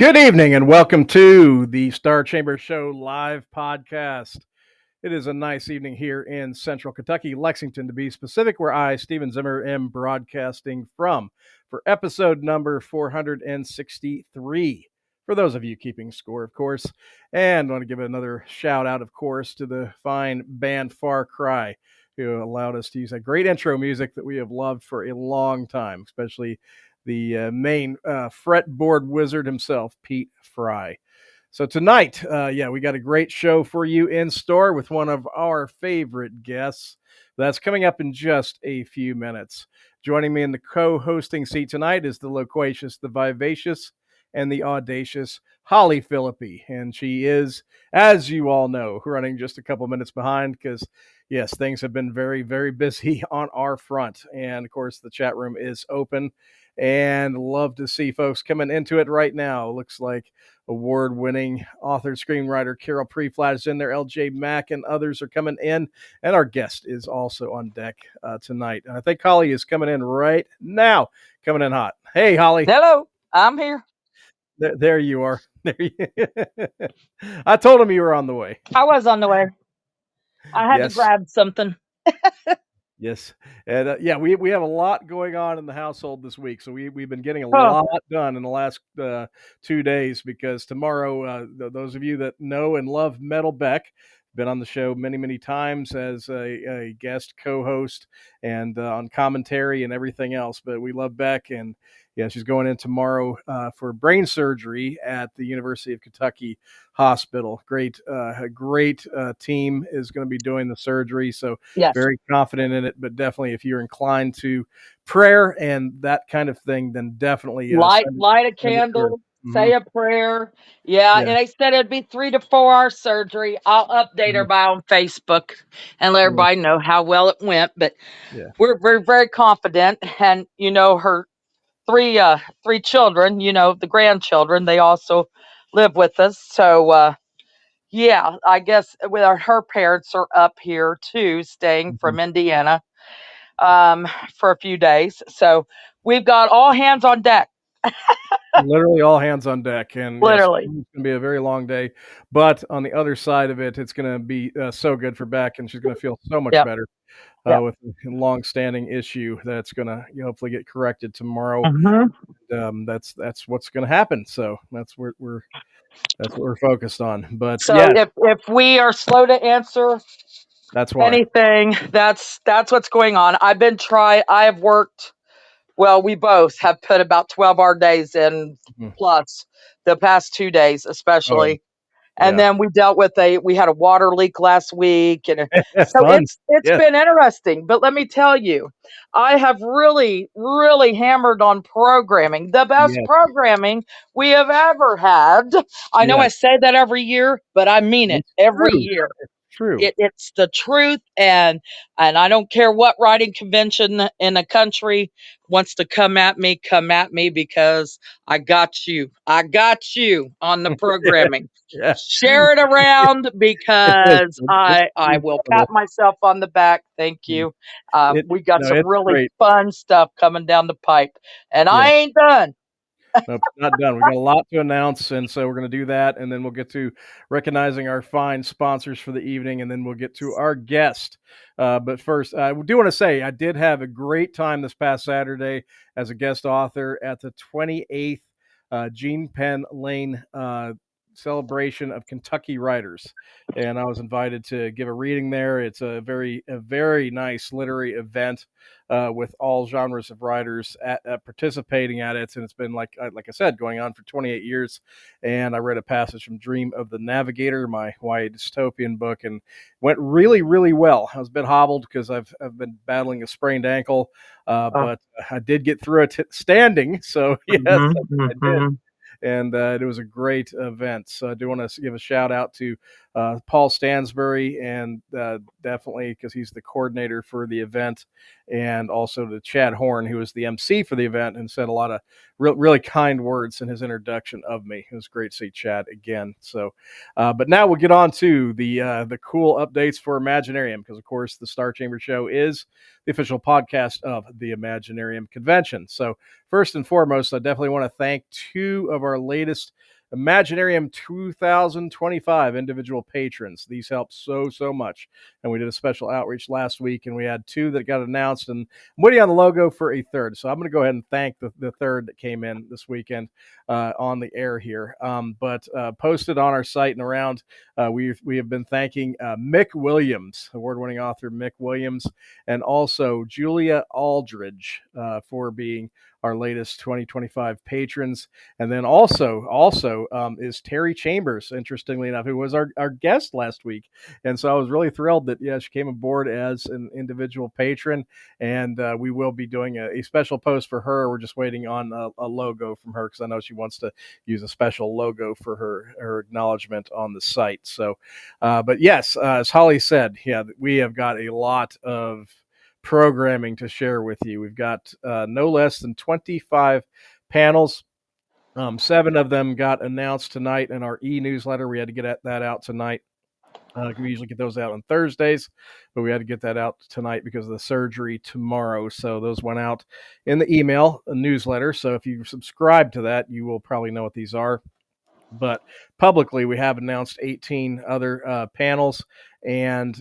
Good evening and welcome to the Star Chamber Show live podcast. It is a nice evening here in central Kentucky, Lexington to be specific, where I, Stephen Zimmer, am broadcasting from for episode number 463. For those of you keeping score, of course. And I want to give another shout out, of course, to the fine band Far Cry, who allowed us to use a great intro music that we have loved for a long time, especially the main fretboard wizard himself, Pete Fry. So tonight, we got a great show for you in store with one of our favorite guests. That's coming up in just a few minutes. Joining me in the co-hosting seat tonight is the loquacious, the vivacious, and the audacious Holly Phillippe. And she is, as you all know, running just a couple minutes behind because, yes, things have been very, very busy on our front. And, of course, the chat room is open. And love to see folks coming into it right now. Looks like award-winning author, screenwriter Carol Preflat is in there. LJ Mack and others are coming in. And our guest is also on deck tonight. And I think Holly is coming in right now. Coming in hot. Hey, Holly. Hello, I'm here. There you are. I told him you were on the way. I was on the way. I had to grab something. Yes. And we have a lot going on in the household this week. So we've been getting a lot done in the last 2 days because tomorrow, those of you that know and love Metal Beck, been on the show many, many times as a guest co-host and on commentary and everything else. But we love Beck, and she's going in tomorrow for brain surgery at the University of Kentucky Hospital. Great team is going to be doing the surgery. So very confident in it, but definitely if you're inclined to prayer and that kind of thing, then definitely light a candle. Say a prayer. And they said it'd be 3 to 4 hour surgery. I'll update her on Facebook and let everybody know how well it went. But we're very, very confident. And, her three children, the grandchildren, they also live with us. So, I guess her parents are up here too, staying from Indiana for a few days. So we've got all hands on deck. Literally all hands on deck, and literally it's going to be a very long day. But on the other side of it, it's going to be so good for Beck, and she's going to feel so much better with a long-standing issue that's going to hopefully get corrected tomorrow. That's what's going to happen. So that's what we're focused on. But so if we are slow to answer, that's why anything. That's what's going on. I have worked. Well, we both have put about 12-hour days in plus the past 2 days, especially. And then we dealt with we had a water leak last week. And so it's been interesting. But let me tell you, I have really, really hammered on programming, the best programming we have ever had. I know I say that every year, but I mean it every year. True. It's the truth, and I don't care what writing convention in the country wants to come at me because I got you on the programming. Share it around because I will pat myself on the back. Thank you. We got some really fun stuff coming down the pipe, and I ain't done. Nope, not done. We've got a lot to announce, and so we're going to do that, and then we'll get to recognizing our fine sponsors for the evening, and then we'll get to our guest. But first, I do want to say I did have a great time this past Saturday as a guest author at the 28th Gene Penn Lane celebration of Kentucky writers, and I was invited to give a reading there. It's a very nice literary event with all genres of writers participating at it, and it's been like I said, going on for 28 years. And I read a passage from Dream of the Navigator, my YA dystopian book, and went really, really well. I was a bit hobbled because I've been battling a sprained ankle, but I did get through it standing. So yes, I did. And it was a great event. So I do want to give a shout out to Paul Stansbury, and definitely because he's the coordinator for the event, and also to Chad Horn, who was the MC for the event and said a lot of really kind words in his introduction of me. It was great to see Chad again. So, but now we'll get on to the cool updates for Imaginarium, because of course the Star Chamber Show is the official podcast of the Imaginarium convention. So first and foremost, I definitely want to thank two of our latest Imaginarium 2025 individual patrons. These help so much. And we did a special outreach last week, and we had two that got announced, and I'm waiting on the logo for a third. So I'm going to go ahead and thank the third that came in this weekend on the air here. But posted on our site and around, we have been thanking Mick Williams, award-winning author Mick Williams, and also Julia Aldridge for being our latest 2025 patrons. And then also is Terry Chambers, interestingly enough, who was our guest last week. And so I was really thrilled that, she came aboard as an individual patron. And we will be doing a special post for her. We're just waiting on a logo from her, because I know she wants to use a special logo for her acknowledgement on the site. So, but yes, as Holly said, we have got a lot of programming to share with you. We've got no less than 25 panels. 7 of them got announced tonight in our e-newsletter. We had to get that out tonight. We usually get those out on Thursdays, but we had to get that out tonight because of the surgery tomorrow. So those went out in the email newsletter. So if you subscribe to that, you will probably know what these are. But publicly, we have announced 18 other panels, and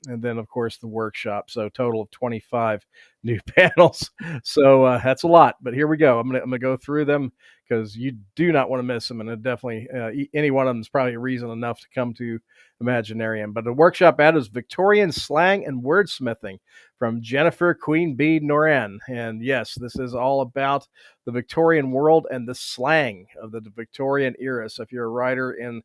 then, of course, the workshop. So total of 25 new panels. So that's a lot. But here we go. I'm gonna go through them, because you do not want to miss them. And it definitely, any one of them is probably a reason enough to come to Imaginarium. But the workshop ad is Victorian Slang and Wordsmithing from Jennifer Queen Bee Noran. And yes, this is all about the Victorian world and the slang of the Victorian era. So if you're a writer in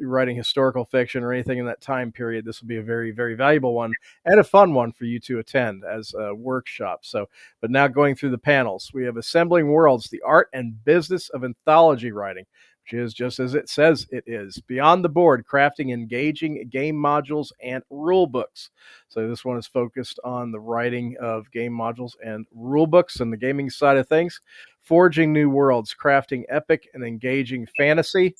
writing historical fiction or anything in that time period, this will be a very, very valuable one and a fun one for you to attend as a workshop. So, but now going through the panels, we have Assembling Worlds, the Art and Business of Anthology Writing, which is just as it says it is. Beyond the Board, crafting engaging game modules and rule books. So this one is focused on the writing of game modules and rule books and the gaming side of things. Forging New Worlds, crafting epic and engaging fantasy.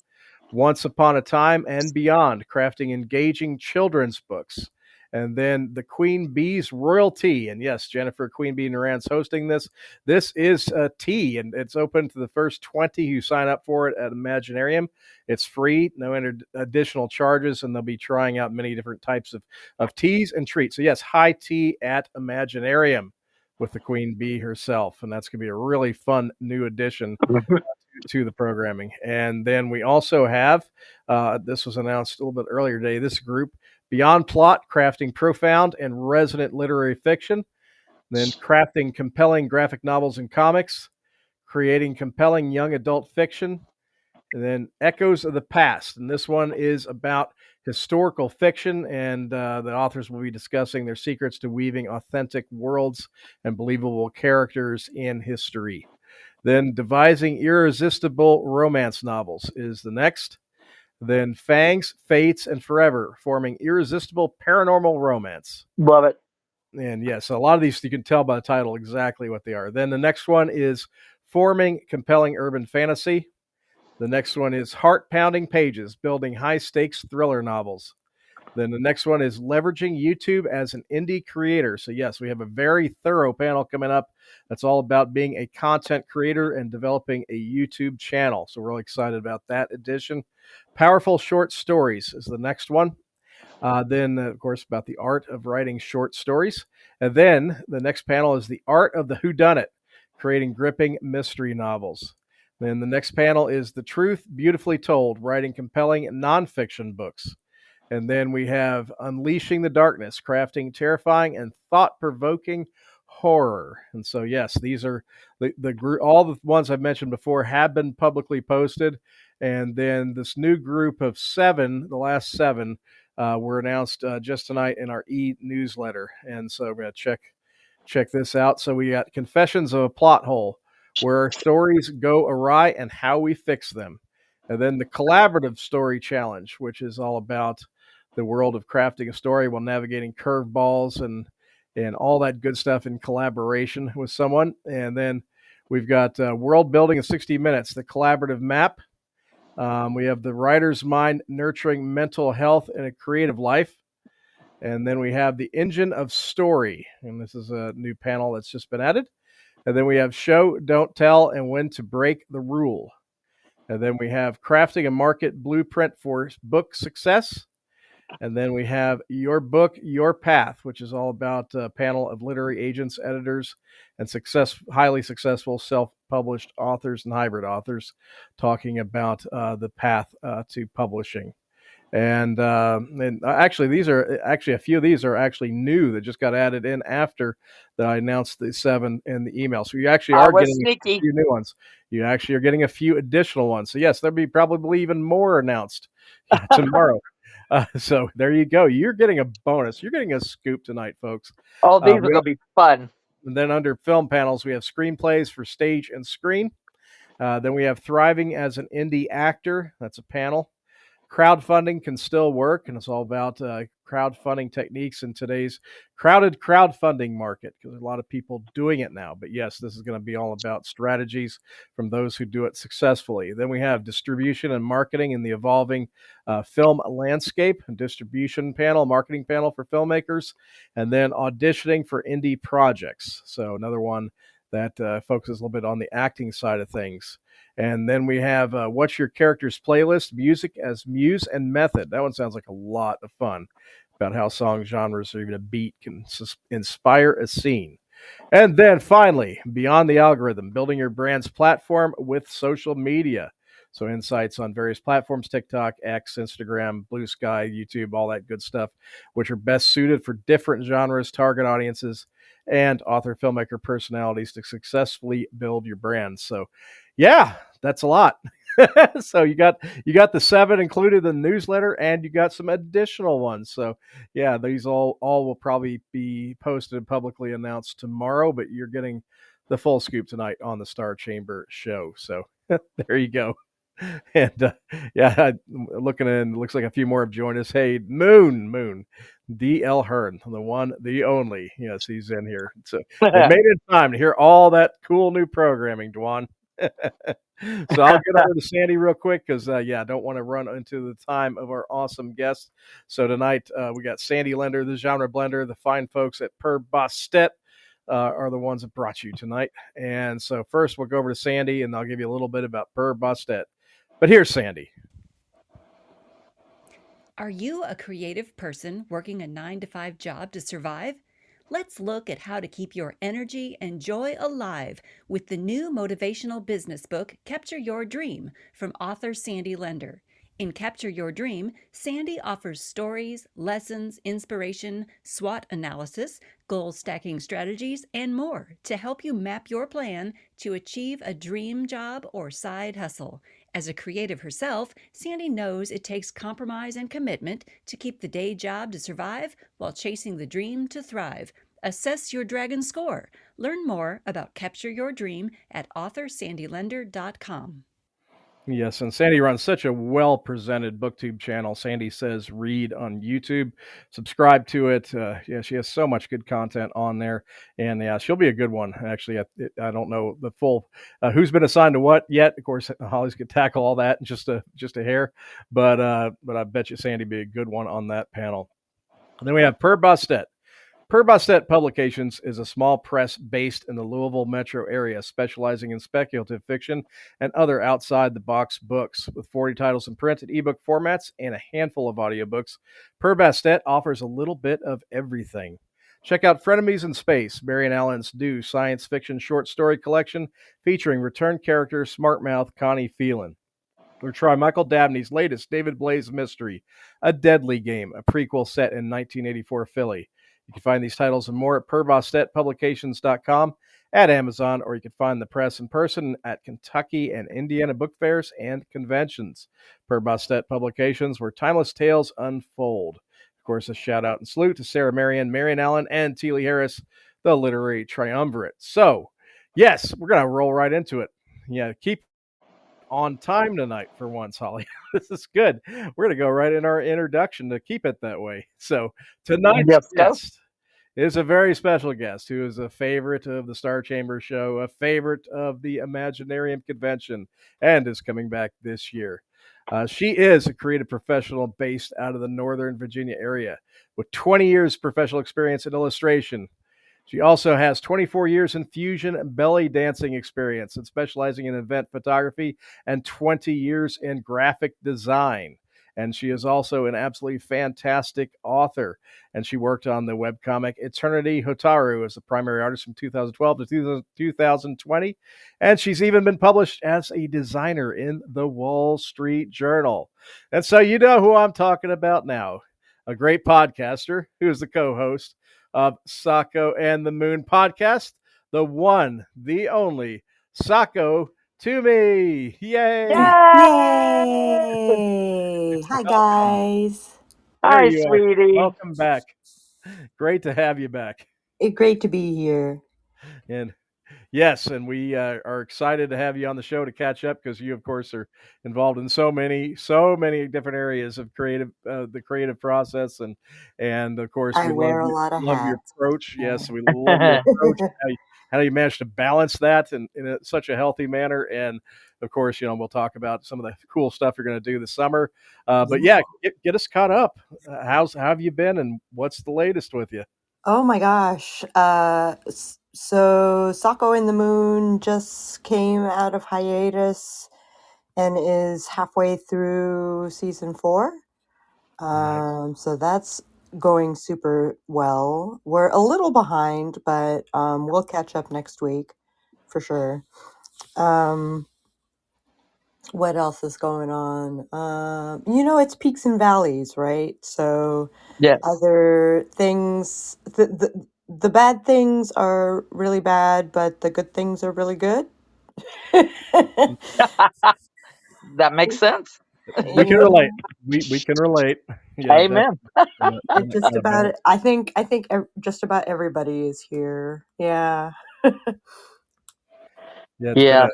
Once Upon a Time and Beyond, crafting engaging children's books. And then the Queen Bee's Royal Tea. And yes, Jennifer Queen Bee Naran's hosting this. This is a tea, and it's open to the first 20 who sign up for it at Imaginarium. It's free, no additional charges, and they'll be trying out many different types of teas and treats. So yes, high tea at Imaginarium with the Queen Bee herself. And that's going to be a really fun new addition to the programming. And then we also have, this was announced a little bit earlier today, this group, Beyond Plot, crafting profound and resonant literary fiction. Then crafting compelling graphic novels and comics, creating compelling young adult fiction. And then Echoes of the Past. And this one is about historical fiction, and the authors will be discussing their secrets to weaving authentic worlds and believable characters in history. Then Devising Irresistible Romance Novels is the next. Then Fangs, Fates, and Forever, forming irresistible paranormal romance. Love it. And yes, a lot of these you can tell by the title exactly what they are. Then the next one is Forming Compelling Urban Fantasy. The next one is Heart-Pounding Pages, building high-stakes thriller novels. Then the next one is Leveraging YouTube as an Indie Creator. So yes, we have a very thorough panel coming up that's all about being a content creator and developing a YouTube channel. So we're really excited about that edition. Powerful Short Stories is the next one. Then, of course, about the art of writing short stories. And then the next panel is the art of the whodunit, creating gripping mystery novels. Then the next panel is The Truth Beautifully Told, writing compelling nonfiction books. And then we have Unleashing the Darkness, crafting terrifying and thought-provoking horror. And so, yes, these are the group. All the ones I've mentioned before have been publicly posted. And then this new group of 7, the last 7, were announced just tonight in our e-newsletter. And so we're going to check this out. So we got Confessions of a Plot Hole, where our stories go awry and how we fix them. And then the collaborative story challenge, which is all about the world of crafting a story while navigating curveballs and all that good stuff in collaboration with someone. And then we've got world building in 60 minutes, the collaborative map. We have the writer's mind nurturing mental health and a creative life. And then we have the engine of story. And this is a new panel that's just been added. And then we have show, don't tell, and when to break the rule. And then we have crafting a market blueprint for book success. And then we have Your Book, Your Path, which is all about a panel of literary agents, editors, and highly successful self-published authors and hybrid authors talking about the path to publishing. And actually, a few of these are actually new that just got added in after that I announced the 7 in the email. So you actually I are was getting a sneaky. few new ones. You actually are getting a few additional ones. So yes, there'll be probably even more announced tomorrow. So there you go. You're getting a bonus. You're getting a scoop tonight, folks. Oh, these are going to be fun. And then under film panels, we have screenplays for stage and screen. Then we have thriving as an indie actor. That's a panel. Crowdfunding can still work, and it's all about crowdfunding techniques in today's crowded crowdfunding market because there's a lot of people doing it now. But yes, this is going to be all about strategies from those who do it successfully. Then we have distribution and marketing in the evolving film landscape, distribution panel, marketing panel for filmmakers, and then auditioning for indie projects. So another one that focuses a little bit on the acting side of things. And then we have What's Your Character's Playlist? Music as Muse and Method. That one sounds like a lot of fun about how song genres or even a beat can inspire a scene. And then finally, Beyond the Algorithm, building your brand's platform with social media. So insights on various platforms, TikTok, X, Instagram, Blue Sky, YouTube, all that good stuff, which are best suited for different genres, target audiences, and author filmmaker personalities to successfully build your brand. So yeah, that's a lot. So you got the 7 included in the newsletter, and you got some additional ones. So yeah, these all will probably be posted and publicly announced tomorrow, but you're getting the full scoop tonight on the Star Chamber show. So there you go. And yeah, looking in, looks like a few more have joined us. Hey, Moon, D.L. Hearn, the one, the only. Yes, he's in here. So they made it in time to hear all that cool new programming, Dwan. So I'll get over to Sandy real quick because, I don't want to run into the time of our awesome guests. So tonight we got Sandy Lender, the genre blender, the fine folks at Per Bastet. Are the ones that brought you tonight. And so first we'll go over to Sandy, and I'll give you a little bit about Per Bastet. But here's Sandy. Are you a creative person working a 9-to-5 job to survive? Let's look at how to keep your energy and joy alive with the new motivational business book, Capture Your Dream, from author Sandy Lender. In Capture Your Dream, Sandy offers stories, lessons, inspiration, SWOT analysis, goal stacking strategies, and more to help you map your plan to achieve a dream job or side hustle. As a creative herself, Sandy knows it takes compromise and commitment to keep the day job to survive while chasing the dream to thrive. Assess your dragon score. Learn more about Capture Your Dream at author.sandylender.com. Yes, and Sandy runs such a well-presented booktube channel. Sandy Says Read on YouTube. Subscribe to it. She has so much good content on there, and yeah, she'll be a good one. Actually, I don't know the full who's been assigned to what yet. Of course, Holly's could tackle all that in just a hair, but I bet you Sandy be a good one on that panel. And then we have Per Bastet. Per Bastet Publications is a small press based in the Louisville metro area, specializing in speculative fiction and other outside-the-box books. With 40 titles in print and ebook formats and a handful of audiobooks, Per Bastet offers a little bit of everything. Check out Frenemies in Space, Marian Allen's new science fiction short story collection featuring return character Smartmouth Connie Phelan. Or try Michael Dabney's latest David Blaze mystery, A Deadly Game, a prequel set in 1984 Philly. You can find these titles and more at perbastetpublications.com, at Amazon, or you can find the press in person at Kentucky and Indiana book fairs and conventions. Per Bastet Publications, where timeless tales unfold. Of course, a shout out and salute to Sarah Marian, Marian Allen, and Teely Harris, the literary triumvirate. So, yes, we're going to roll right into it. Yeah, keep on time tonight for once, Holly. This is good. We're going to go right in our introduction to keep it that way. So tonight's Yes, go. guest is a very special guest who is a favorite of the Star Chamber show, a favorite of the Imaginarium convention, and is coming back this year. She is a creative professional based out of the Northern Virginia area with 20 years professional experience in illustration. She also has 24 years in fusion belly dancing experience and specializing in event photography and 20 years in graphic design. And she is also an absolutely fantastic author. And she worked on the webcomic Eternity Hotaru as the primary artist from 2012 to 2020. And she's even been published as a designer in the Wall Street Journal. And so you know who I'm talking about now. A great podcaster who is the co-host of Sako and the Moon podcast, the one, the only Sako Tumi. Yay! Yay! Hi, Welcome. guys. There Hi, you are. sweetie. Welcome back. Great to have you back. It's great to be here. And yes, and we are excited to have you on the show to catch up because you, of course, are involved in so many different areas of the creative process, and of course, I wear a lot of love your hats. approach. Yes, we love your approach. How you manage to balance that in such a healthy manner, and of course, we'll talk about some of the cool stuff you're going to do this summer. But yeah, get us caught up. How have you been, and what's the latest with you? Oh my gosh. So Sako and the Moon just came out of hiatus and is halfway through season 4. Nice. So that's going super well. We're a little behind, but we'll catch up next week for sure. What else is going on? It's peaks and valleys, right? So Yes. other things, the bad things are really bad, but the good things are really good. That makes sense. We can relate. We can relate. Yeah, Amen. definitely. On that Just kind of about balance. it. I think just about everybody is here. Yeah. Yeah, it's been Yes.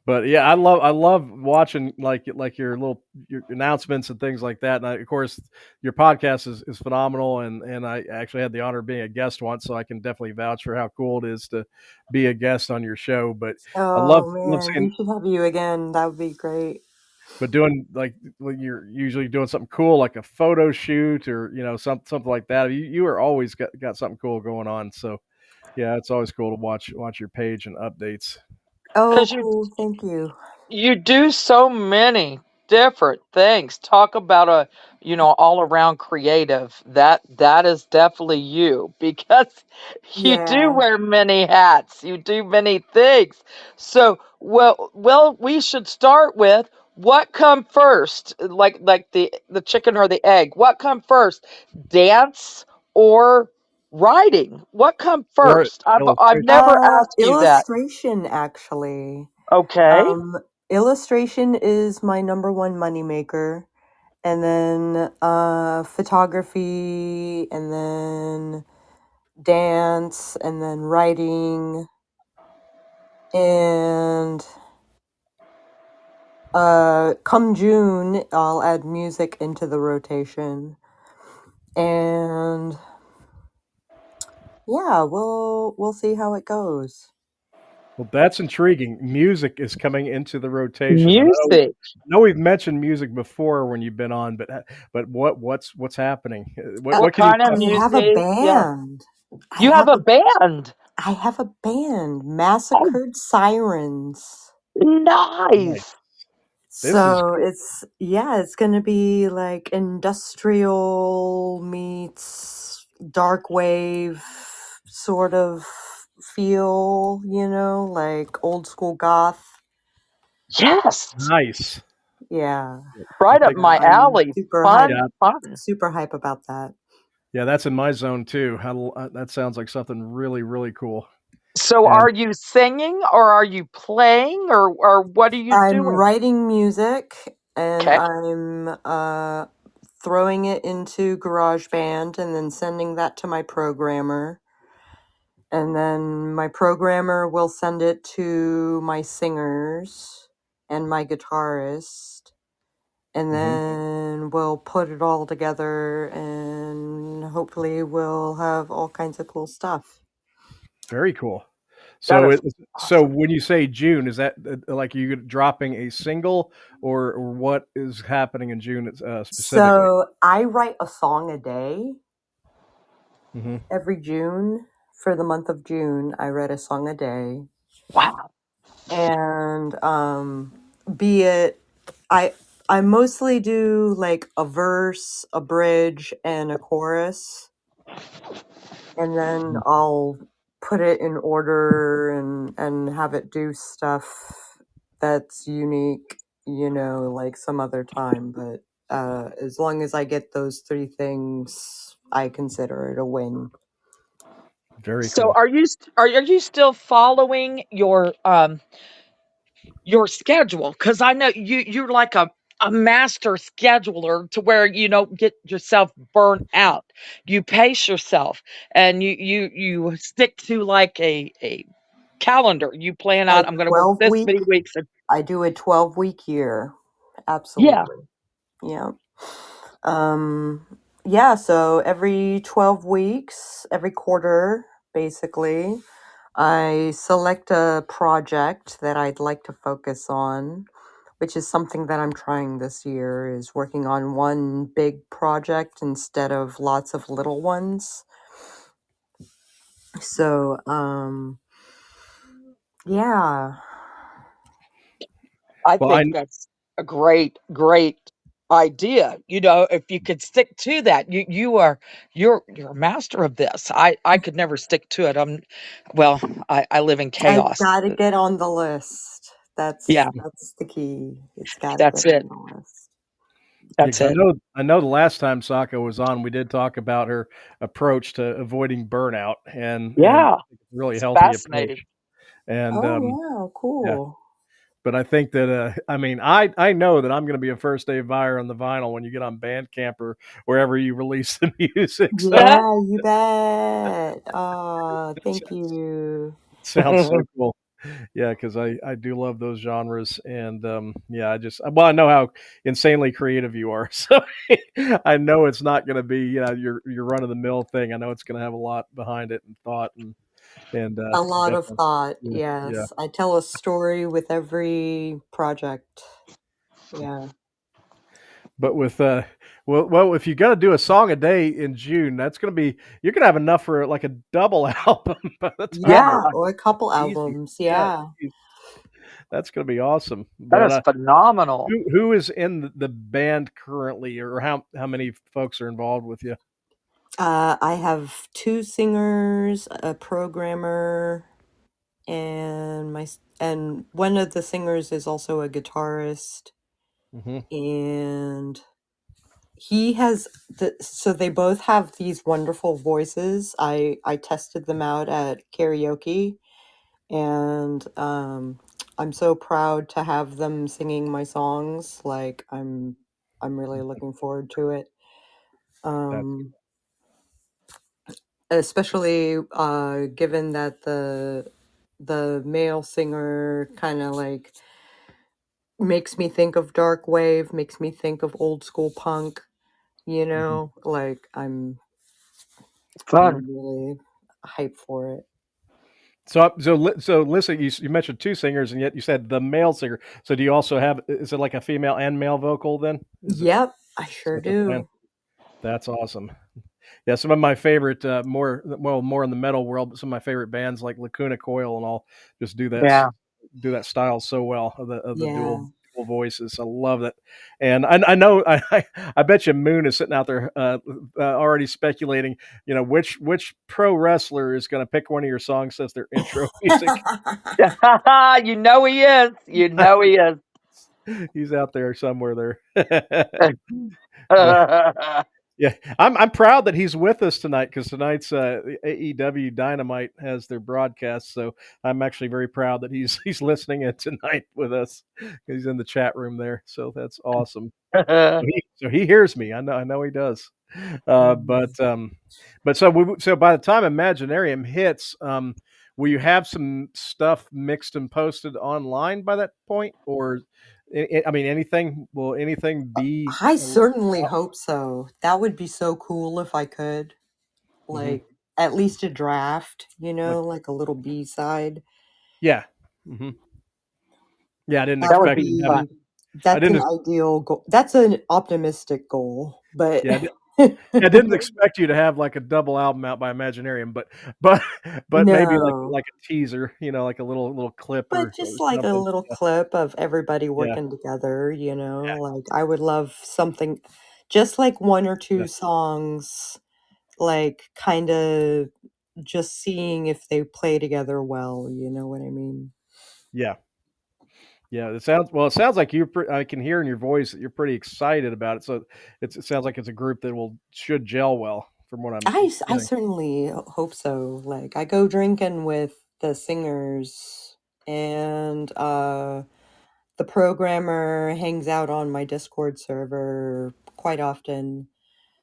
but yeah, I love watching like your announcements and things like that. And of course, your podcast is phenomenal, and I actually had the honor of being a guest once, so I can definitely vouch for how cool it is to be a guest on your show. But I love Oh love man, seeing, we should have you again. That would be great. but doing like when you're usually doing something cool like a photo shoot or something like that. You are always got something cool going on. So yeah, it's always cool to watch your page and updates. Oh, Because cool. Thank you. you do so many different things. Talk about a, all around creative. That is definitely you because you do Yeah. wear many hats. You do many things. So, we should start with what come first, like the chicken or the egg. What come first, dance or writing? What come Or first? I've illustration. never asked you that. Illustration, actually. Okay. Illustration is my number one moneymaker. And then photography, and then dance, and then writing. And come June, I'll add music into the rotation. And yeah, we'll see how it goes. Well, that's intriguing. Music is coming into the rotation. Music. Know we've mentioned music before when you've been on, but what's happening? What What can you kind of tell? I have a music? Yeah. band. I You have have a a band. I have a band, Oh, Massacred Sirens. Nice. nice. This is So it's gonna be like industrial meets dark wave sort of feel, like old school goth. Yes. nice. Yeah. I Right up think So my I'm alley. super hype Fun, yeah, fun. super hype about that. yeah, that's in my zone too. That sounds like something really really cool. So And are you singing or are you playing or what are you I'm doing? writing music, and Okay. I'm throwing it into GarageBand and then sending that to my programmer. And then my programmer will send it to my singers. and my guitarist, and then we'll put it all together, and hopefully we'll have all kinds of cool stuff. Very cool. That So is so awesome. when you say June, is that like you dropping a single, or what is happening in June specifically? So I write a song a day Mm-hmm. every June. For the month of June, I write a song a day, Wow. and be it I I mostly do like a verse, a bridge, and a chorus, and then I'll put it in order and have it do stuff that's unique, like some other time. But as long as I get those three things, I consider it a win. Very So cool. are you still following your schedule? Because I know you're like a master scheduler to where you don't get yourself burnt out. You pace yourself and you stick to like a calendar. You plan A out, I'm gonna work 12 this week, many weeks. I do a 12-week year. Yeah. Absolutely. Yeah. Um, yeah, so every 12 weeks, every quarter, basically, I select a project that I'd like to focus on, which is something that I'm trying this year, is working on one big project instead of lots of little ones. So, yeah. I Well, I think that's a great idea. If you could stick to that, you're a master of this. I could never stick to it. Well, I live in It's chaos. got to get on the list. That's Yeah, that's the key. It's got to that's get on it. the list. Yeah, That's 'cause it. I know the last time Sako was on, we did talk about her approach to avoiding burnout, and Yeah, I think it's a really it's healthy fascinating. approach. And Oh, yeah, yeah, cool. but I think that I mean I know that I'm going to be a first day buyer on the vinyl when you get on Bandcamp or wherever you release the music. So Yeah, you bet. it Thank you. sounds so cool. Yeah, because I do love those genres, and yeah, I know how insanely creative you are, so I know it's not going to be your run of the mill thing. I know it's going to have a lot behind it and thought and A lot of definitely thought, yeah yeah. yes. I tell a story with every project. Yeah. But with well, if you got to do a song a day in June, that's going to be you're going to have enough for like a double album by the time Yeah, you're Yeah, or a couple easy. albums. Yeah, Yeah. easy. That's going to be awesome. that But is phenomenal. who is in the band currently, or how many folks are involved with you? I have two singers, a programmer, and one of the singers is also a guitarist, Hmm. and he has so they both have these wonderful voices. I tested them out at karaoke, and I'm so proud to have them singing my songs. Like I'm really looking forward to it. That's Um Especially given that the male singer kind of like makes me think of dark wave, makes me think of old school punk, mhm. like Fun. I'm really hyped for it. So listen, you mentioned two singers, and yet you said the male singer. So do you also have? Is it like a female and male vocal? Then is it Yep, I sure like a plan? do. That's awesome. Yeah, some of my favorite, more in the metal world, but some of my favorite bands like Lacuna Coil and all just Yeah. do that style so well of the Yeah. dual voices. I love it, and I know I bet you Moon is sitting out there already speculating. You know which pro wrestler is going to pick one of your songs as their intro music. You know he is. You know he is. He's out there somewhere there, but. Yeah, I'm proud that he's with us tonight because tonight's AEW Dynamite has their broadcast. So I'm actually very proud that he's listening in tonight with us. He's in the chat room there, so that's awesome. So he hears me. I know he does. Uh, Mm. but um, but so by the time Imaginarium hits, will you have some stuff mixed and posted online by that point, or I mean, anything? Will anything be? I certainly hope so. That would be so cool if I could. Mm-hmm. Like, at least a draft, Like, like a little B-side. yeah. Mm-hmm. Yeah, I didn't That That would would expect be you to have. fun. be I that's an didn't. ideal goal. That's an optimistic goal, but Yeah, I didn't expect you to have like a double album out by Imaginarium, but but maybe no. like a teaser, like a little clip But or just like a something. little clip of everybody Yeah, working together, yeah, like I would love something just like one or yeah, two songs, like kind of just seeing if they play together well, you know what I mean? yeah, yeah. It sounds like I can hear in your voice that you're pretty excited about it. So it sounds like it's a group that should gel well from what I'm I getting. certainly hope so. Like I go drinking with the singers and the programmer hangs out on my Discord server quite often.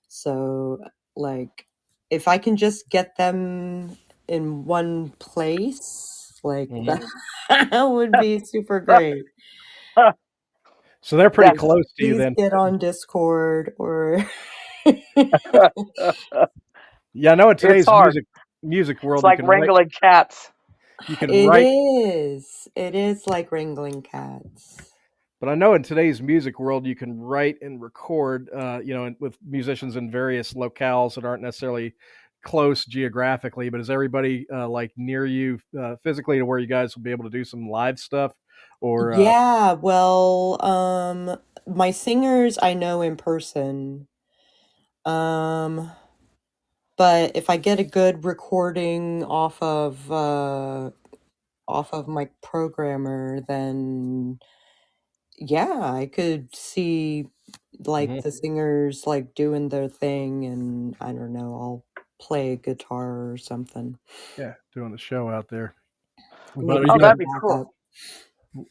So, like, if I can just get them in one place, like, Mhm. that would be super great. So they're pretty That's close to you Please then. get on Discord or. Yeah, I know in it's today's hard. music It's world like wrangling cats. you can It write. is. It is like wrangling cats. But I know in today's music world, you can write and record, with musicians in various locales that aren't necessarily close geographically. But is everybody like near you physically to where you guys will be able to do some live stuff? Or Yeah, well, my singers I know in person. Um, but if I get a good recording off of my programmer, then yeah, I could see like Mhm. the singers like doing their thing, and I don't know, I'll play a guitar or something. Yeah, doing the show out there. Maybe But Oh, some that'd be cool. backup.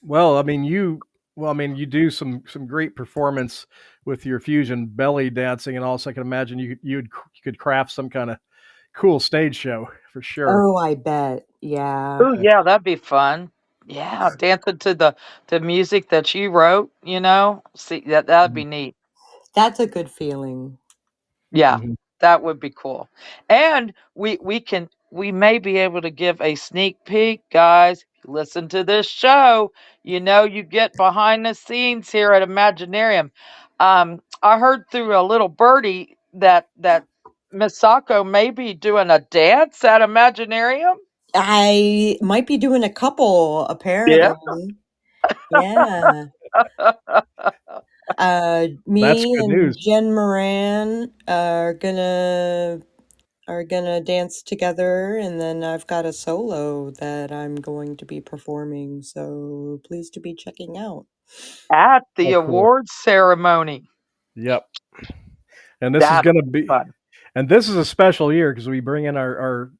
well, I mean, you do some great performance with your fusion belly dancing, and also I can imagine you could craft some kind of cool stage show for sure. Oh, I bet. Yeah. Oh yeah, that'd be fun. Yeah, dancing to the music that you wrote. See that'd be neat. That's a good feeling. Yeah, Mhm. that would be cool. And we may be able to give a sneak peek, guys. Listen to this show. You get behind the scenes here at Imaginarium. I heard through a little birdie that Miss Sako may be doing a dance at Imaginarium. I might be doing a couple, Yeah. apparently. Yeah. That's Me good and news. Jen Moran are gonna dance together, and then I've got a solo that I'm going to be performing. So please to be checking out. At the Oh, cool. awards ceremony. Yep. And this is That'll gonna be be fun. and this is a special year because we bring in our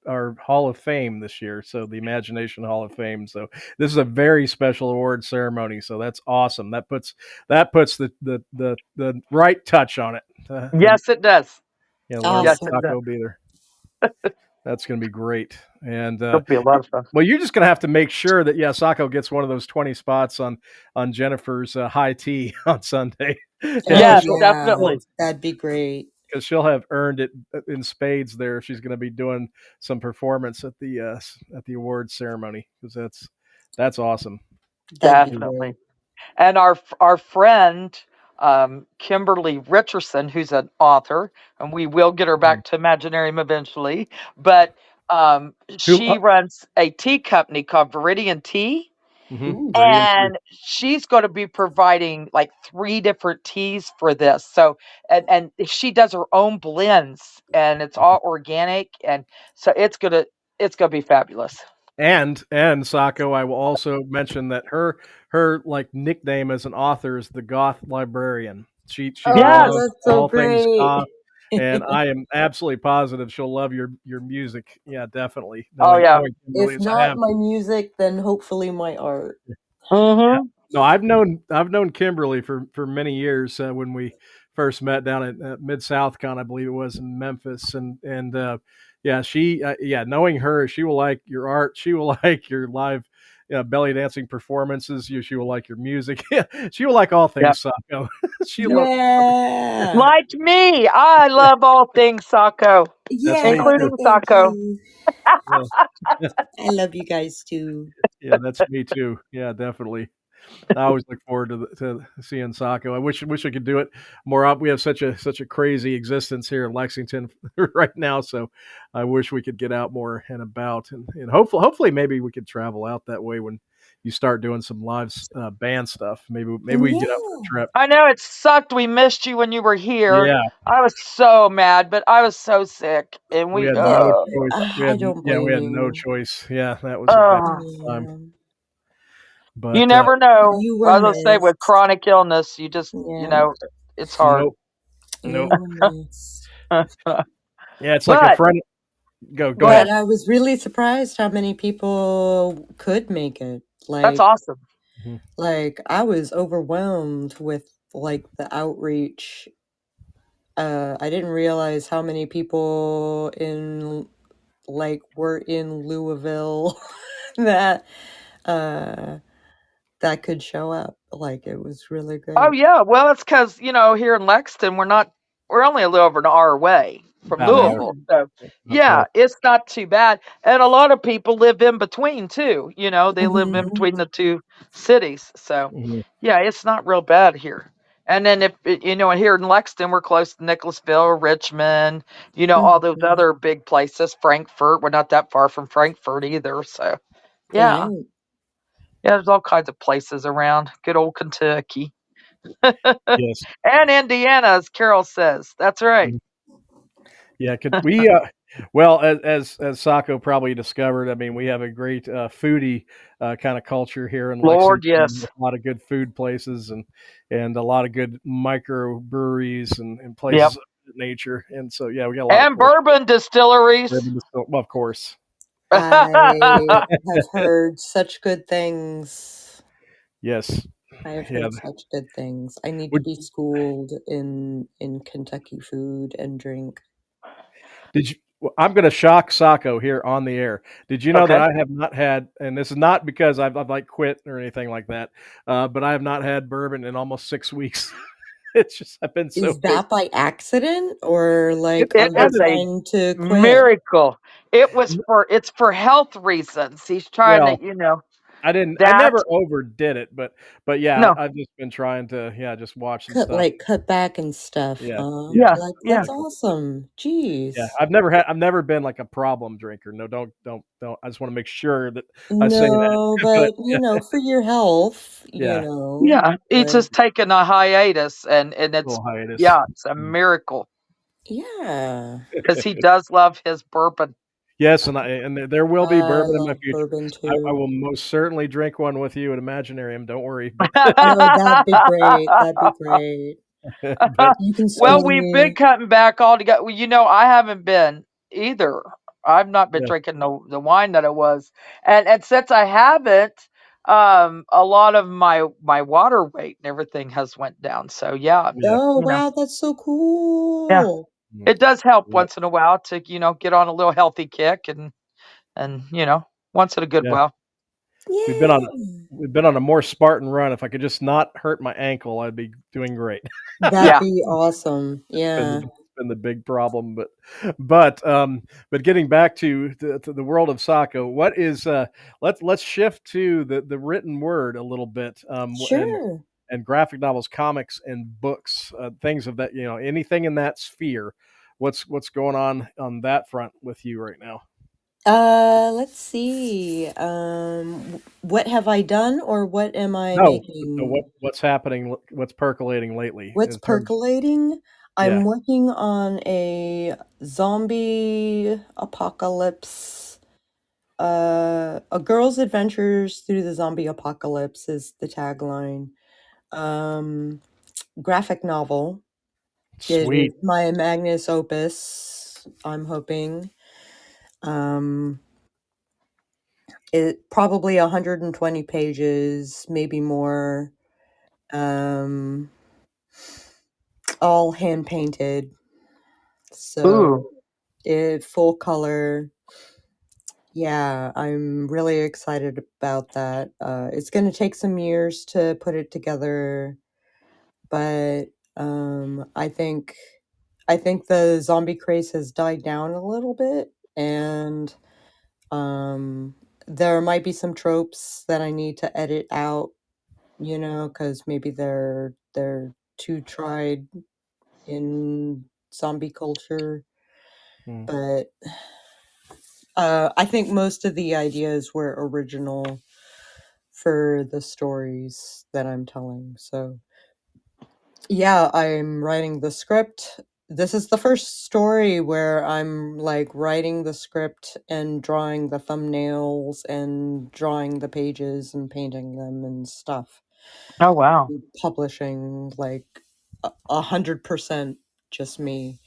Hall of Fame this year, so the Imagination Hall of Fame. So this is a very special award ceremony. So that's awesome. That puts the right touch on it. And Yes, it does. Larry Yes, and it Awesome. does. Taco will be there. That's going to be great. And It'll be a lot of fun. well, you're just going to have to make sure that Sako gets one of those 20 spots on Jennifer's high tea on Sunday. Oh Yes, She'll yeah, definitely. that'd be great. because she'll have earned it in spades there if she's going to be doing some performance at the awards ceremony because that's awesome. That'd be And, great. Definitely. And our friend Kimberly Richardson, who's an author, and we will get her back to Imaginarium eventually, but who? she runs a tea company called Viridian Tea. Ooh. Viridian Tea. And she's going to be providing like three different teas for this. So, and she does her own blends, and it's all organic, and so it's gonna be fabulous. And Sako, I will also mention that her like nickname as an author is the Goth Librarian. She Oh, Yes. loves that's so all things great. goth, and I am absolutely positive she'll love your music. Yeah, definitely. Oh yeah. Knowing Kimberly If as I not have. my music, then hopefully my art. Yeah. Hmm. No, I've known Kimberly for many years when we first met down at Mid South Con, I believe it was in Memphis, and knowing her, she will like your art. She will like your live belly dancing performances. She will like your music. She will like all Yep. things Sako. She loves. Yeah. Like me, I love all things Sako, That's me Yeah. too. including Thank Sako. you. Yeah. I love you guys too. Yeah, that's me too. Yeah, definitely. I always look forward to seeing Sako. I wish I could do it more up. We have such a crazy existence here in Lexington right now, so I wish we could get out more and about, and hopefully maybe we could travel out that way when you start doing some live band stuff. Maybe we can get out for a Yeah. trip. I know it sucked. We missed you when you were here. Yeah, I was so mad, but I was so sick, and we we. had no Yeah. choice. I don't We blame had no you. choice. Yeah, that was a bad time. Yeah. You But never know. You were I was gonna say with missed. chronic illness, you just Yeah. it's hard. nope, You nope. were missed. Yeah, it's like a But friend. Go go ahead. But ahead. I was really surprised how many people could make it. That's Like, awesome. Mhm. I was overwhelmed with like the outreach. I didn't realize how many people were in Louisville that uh that could show up. Like, it was really Oh great. yeah, well it's because here in Lexington we're only a little over an hour away from About an Yeah. hour, Louisville, so not yeah, far. it's not too bad. And a lot of people live in between too. They live in Hmm. between the two cities, so Mhm. yeah, it's not real bad here. And then if here in Lexington, we're close to Nicholasville, Richmond, all those Hmm. other big places. Frankfurt, we're not that far from Frankfurt either, so yeah, Right. yeah, there's all kinds of places around. Good old Kentucky. Yes. And Indiana, as Carol says. That's right. Mhm. Yeah, could we, well, as Sako probably discovered, I mean, we have a great, foodie, kinda culture here in Lord, Lexington, yes. a lot of good food places and a lot of good microbreweries and Yep. places of that nature, and so, yeah, we got a lot of And cool bourbon distilleries. bourbon well, of course. I have heard such good things. Yes. I have Yeah, heard such good things. I need to would be schooled in Kentucky food and drink. did you well, I'm gonna shock Sako here on the air. Did you know that Okay. I have not had, and this is not because I've like quit or anything like that, but I have not had bourbon in almost 6 weeks. It's just I've been so Is busy. that by accident, or like, are It you Kind is of a trying to quit? miracle. It's for health reasons. He's trying well, to, I that. never overdid it, but yeah, No. I've just been trying to, yeah, just watch and Cut stuff. like cut back and stuff, Yeah, huh? yeah, Yeah. Like, Yeah. that's exactly. awesome. Yeah, Jeez. I've never been like a problem drinker. No, don't. I just wanna make sure that I say that. No, But but yeah, for your health, yeah, Yeah. He's like, just taking a hiatus, and it's little hiatus. yeah, it's a Mm. miracle yeah. because he does love his bourbon. Yes, and there will be I bourbon in my love future. bourbon I too. will most certainly drink one with you at Imaginarium, don't worry, but Oh, that'd be great. That'd be great. but You can Well, swing we've been me. cutting back altogether. Well, I haven't been either. I've not been yeah, drinking the wine that I was, and since I haven't, a lot of my water weight and everything has went down. So yeah, yeah, Oh, you know, wow, that's so yeah, cool. mm, it does help yeah, once in a while to get on a little healthy kick and once in a good yeah. while. We've been on a Yeah. we've been on a more Spartan run. If I could just not hurt my ankle, I'd be doing great. That'd Yeah. be awesome. Yeah. It's been the big problem, but getting back to the world of Sako, what is let's shift to the written word a little bit, Sure. and graphic novels, comics, and books, things of that, anything in that sphere. What's going on that front with you right now? Let's see. What have I done, or what am I No, no, making? what's happening? What's percolating lately What's in terms? percolating? Yeah, I'm working on a zombie apocalypse. A girl's adventures through the zombie apocalypse is the tagline. Um, Graphic novel. It is sweet. my magnus opus, I'm hoping. Um, it probably 120 pages, maybe more. Um, all hand painted. Ooh. So it full color. Yeah, I'm really excited about that. It's going to take some years to put it together, but I think the zombie craze has died down a little bit, and there might be some tropes that I need to edit out, because maybe they're too tried in zombie culture. But I think most of the ideas were original for the stories that I'm telling. So yeah, I'm writing the script. This is the first story where I'm like writing the script and drawing the thumbnails and drawing the pages and painting them and stuff. Oh, wow. Publishing like 100% just me.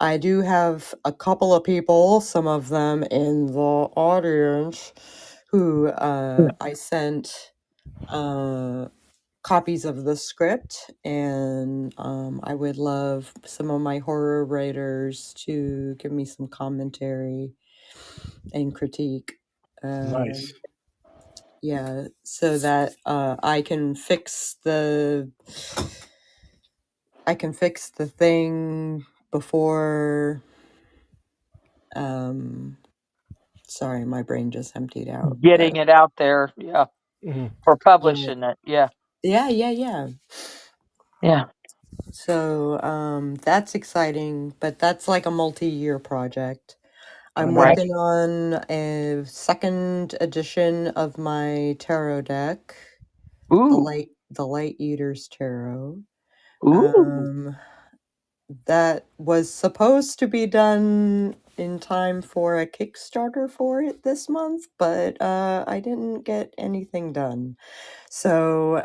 I do have a couple of people, some of them in the audience, who I sent copies of the script, and I would love some of my horror writers to give me some commentary and critique. Nice. Yeah, so that I can fix the thing before. Sorry, my brain just emptied out. Getting it out there, yeah, or Yeah, publishing it, yeah, yeah. yeah. So that's exciting, but that's like a multi-year project. I'm Right. working on a second edition of my tarot deck, Ooh, the Light Eaters Tarot. ooh. Um, that was supposed to be done in time for a Kickstarter for it this month, but I didn't get anything done. So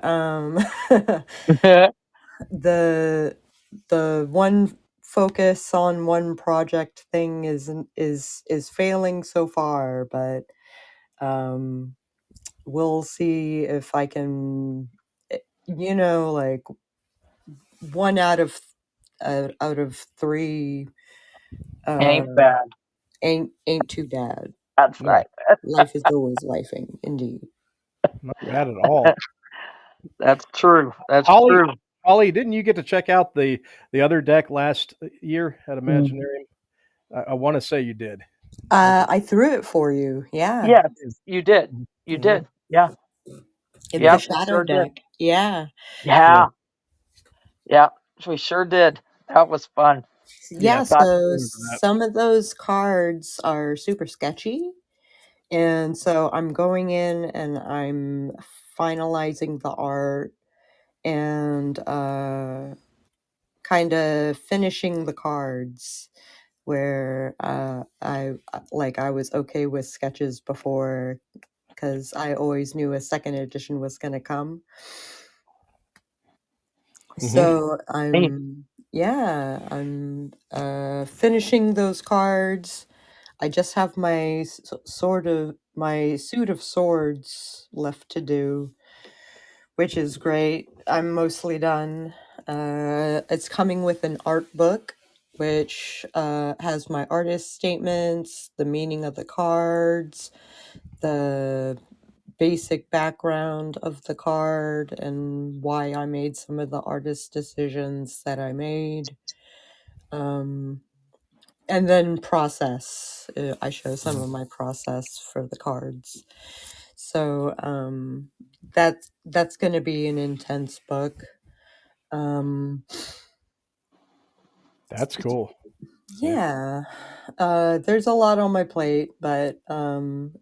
the one focus on one project thing is failing so far, but we'll see if I can, like one out of three uh Ain't bad. ain't too bad. That's No, right. Life is always lifing, indeed. not bad at all. That's true. That's Holly, true. Holly, didn't you get to check out the other deck last year at Mm. Imaginarium? I want to say you did. I threw it for you. Yeah. Yes, you did. You Mm-hmm. did. Yeah. The Yeah, we shadow sure did. deck. Yeah. Yeah, Yeah. Yeah, we sure did. That was fun. yeah. Yeah, Got so Remember that. some of those cards are super sketchy. And so I'm going in and I'm finalizing the art and kind of finishing the cards where I was okay with sketches before because I always knew a second edition was going to come. Mm-hmm. So me. I'm finishing those cards. I just have my my suit of swords left to do, which is great. I'm mostly done. It's coming with an art book, which has my artist statements, the meaning of the cards, the basic background of the card, and why I made some of the artist decisions that I made. And then process. I show some of my process for the cards. So that's going to be an intense book. That's cool. Yeah. There's a lot on my plate, but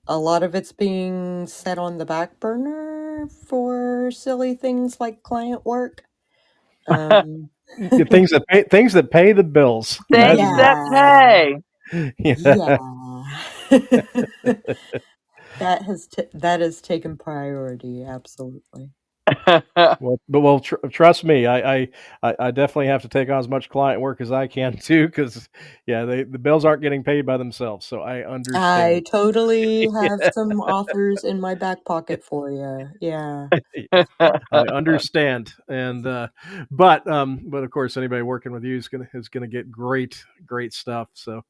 a lot of it's being set on the back burner for silly things like client work. Things that pay the bills. Things Imagine that Yeah. pay. that. Yeah. That has taken priority, absolutely. Well, trust me, I definitely have to take on as much client work as I can too, because yeah, the bills aren't getting paid by themselves, so I understand. I totally have some authors in my back pocket for you. Yeah. Yes, I understand, and but of course, anybody working with you is gonna get great stuff. So,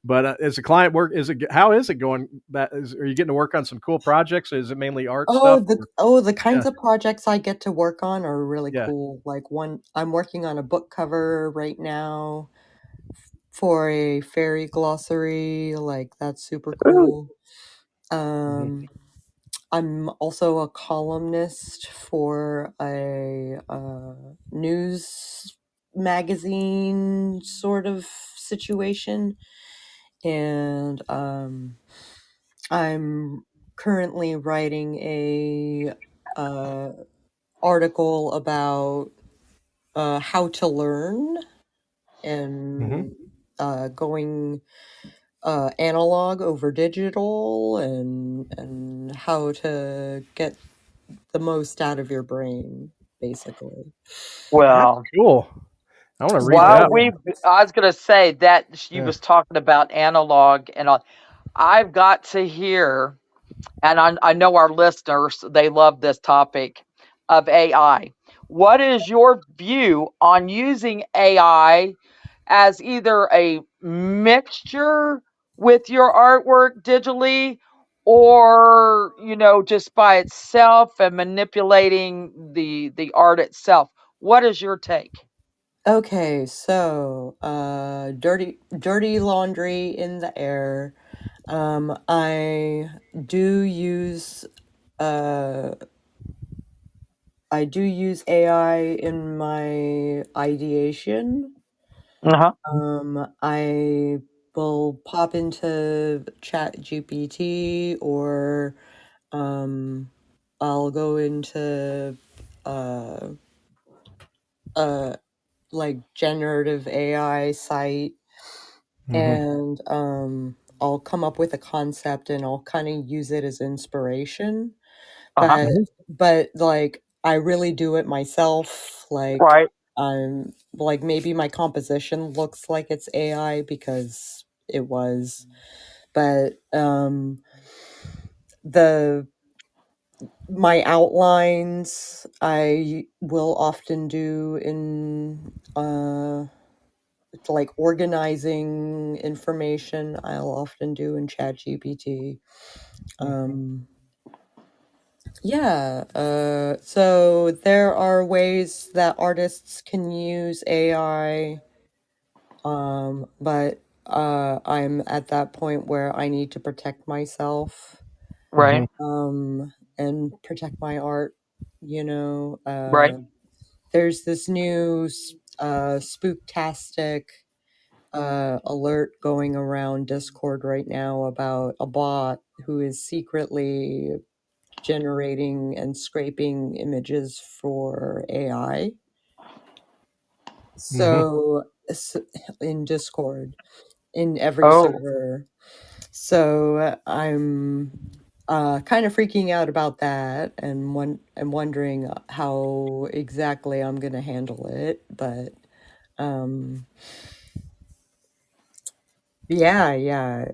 but as a client work, how is it going? Are you getting to work on some cool projects? Or is it mainly art Oh, stuff? the Yeah, kinds of projects I get to work on are really yeah. cool. Like one, I'm working on a book cover right now for a fairy glossary. Like that's super Ooh, cool. Hmm. Um, I'm also a columnist for a news magazine sort of situation, and I'm currently writing a uh, article about how to learn Hmm. and going analog over digital and how to get the most out of your brain, basically. That's well, cool. I want to read So while that we, one. I was gonna say that she Yeah. was talking about analog and all. I've got to hear, and I know our listeners, they love this topic of AI. What is your view on using AI as either a mixture with your artwork digitally, or just by itself and manipulating the art itself? What is your take? okay, so dirty laundry in the air. I do use uh I do use AI in my ideation. Uh-huh. I will pop into Chat GPT, or I'll go into uh uh like generative AI site, Hmm. and I'll come up with a concept and I'll kind of use it as inspiration. Uh-huh. But Hmm. like I really do it myself. Like Right. I'm like maybe my composition looks like it's AI because it was, but the my outlines I will often do in like organizing information I'll often do in ChatGPT. Um yeah, so there are ways that artists can use AI, but I'm at that point where I need to protect myself, Right. and protect my art, you know. Right. There's this new spooktastic alert going around Discord right now about a bot who is secretly generating and scraping images for AI. Hmm. So in Discord, in every Oh, server. So I'm kind of freaking out about that, and I'm wondering how exactly I'm going to handle it. But um, yeah,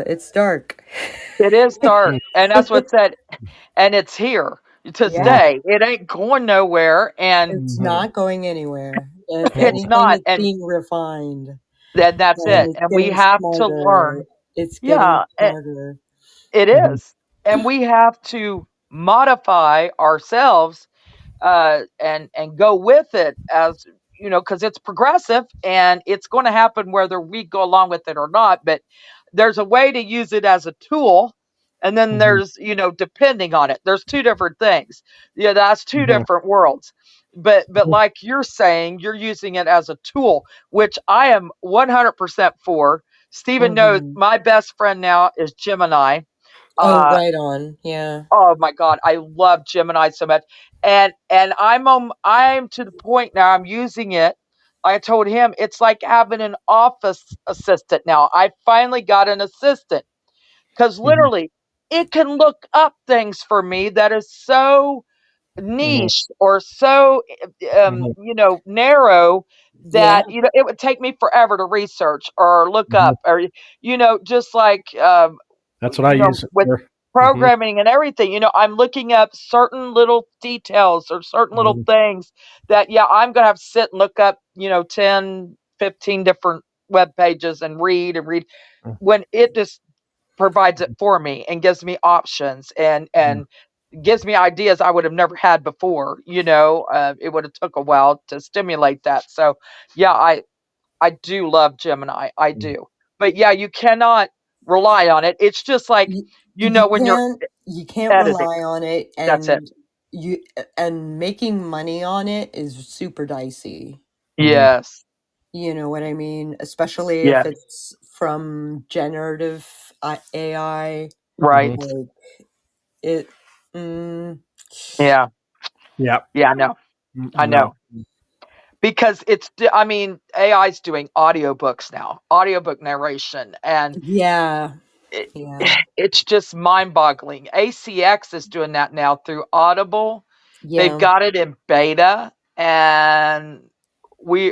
it's dark. it is dark, and that's what said, and it's here to Yeah, stay. It ain't going nowhere, and it's Hmm. not going anywhere. If it's anything, not, it's and being refined, then that's and it. it's And we getting have to smarter. learn. It's getting Yeah, smarter. it Hmm. is, and we have to modify ourselves, and go with it, as because it's progressive and it's going to happen whether we go along with it or not. But there's a way to use it as a tool, and then Hmm. there's depending on it. There's two different things. Yeah, that's two Hmm. different worlds. But like you're saying, you're using it as a tool, which I am 100% for. Stephen knows Hmm. my best friend now is Gemini. Oh, uh right on. Yeah. Oh my God, I love Gemini so much, and I'm to the point now. I'm using it. I told him it's like having an office assistant now. I finally got an assistant, because Hmm. literally it can look up things for me that is so niche or so narrow Yeah. that it would take me forever to research or look up, or just like That's what I use with for. programming and everything. I'm looking up certain little details or certain little things that I'm gonna have to sit and look up 10, 15 different web pages and read when it just provides it for me and gives me options and gives me ideas I would have never had before. It would have took a while to stimulate that. So I do love Gemini. I do. But you cannot rely on it. It's just like, You when you're can't editing. rely on it, That's it. and making money on it is super dicey. Yes. You know what I mean? Especially if Yeah. it's from generative AI. Right. Like it. Mm, Yeah. Yeah. Yeah. I know. I No. know. Because AI's doing audiobooks now, audiobook narration, and yeah. it, Yeah. it's just mind-boggling. ACX is doing that now through Audible. They've Yeah. got it in beta, and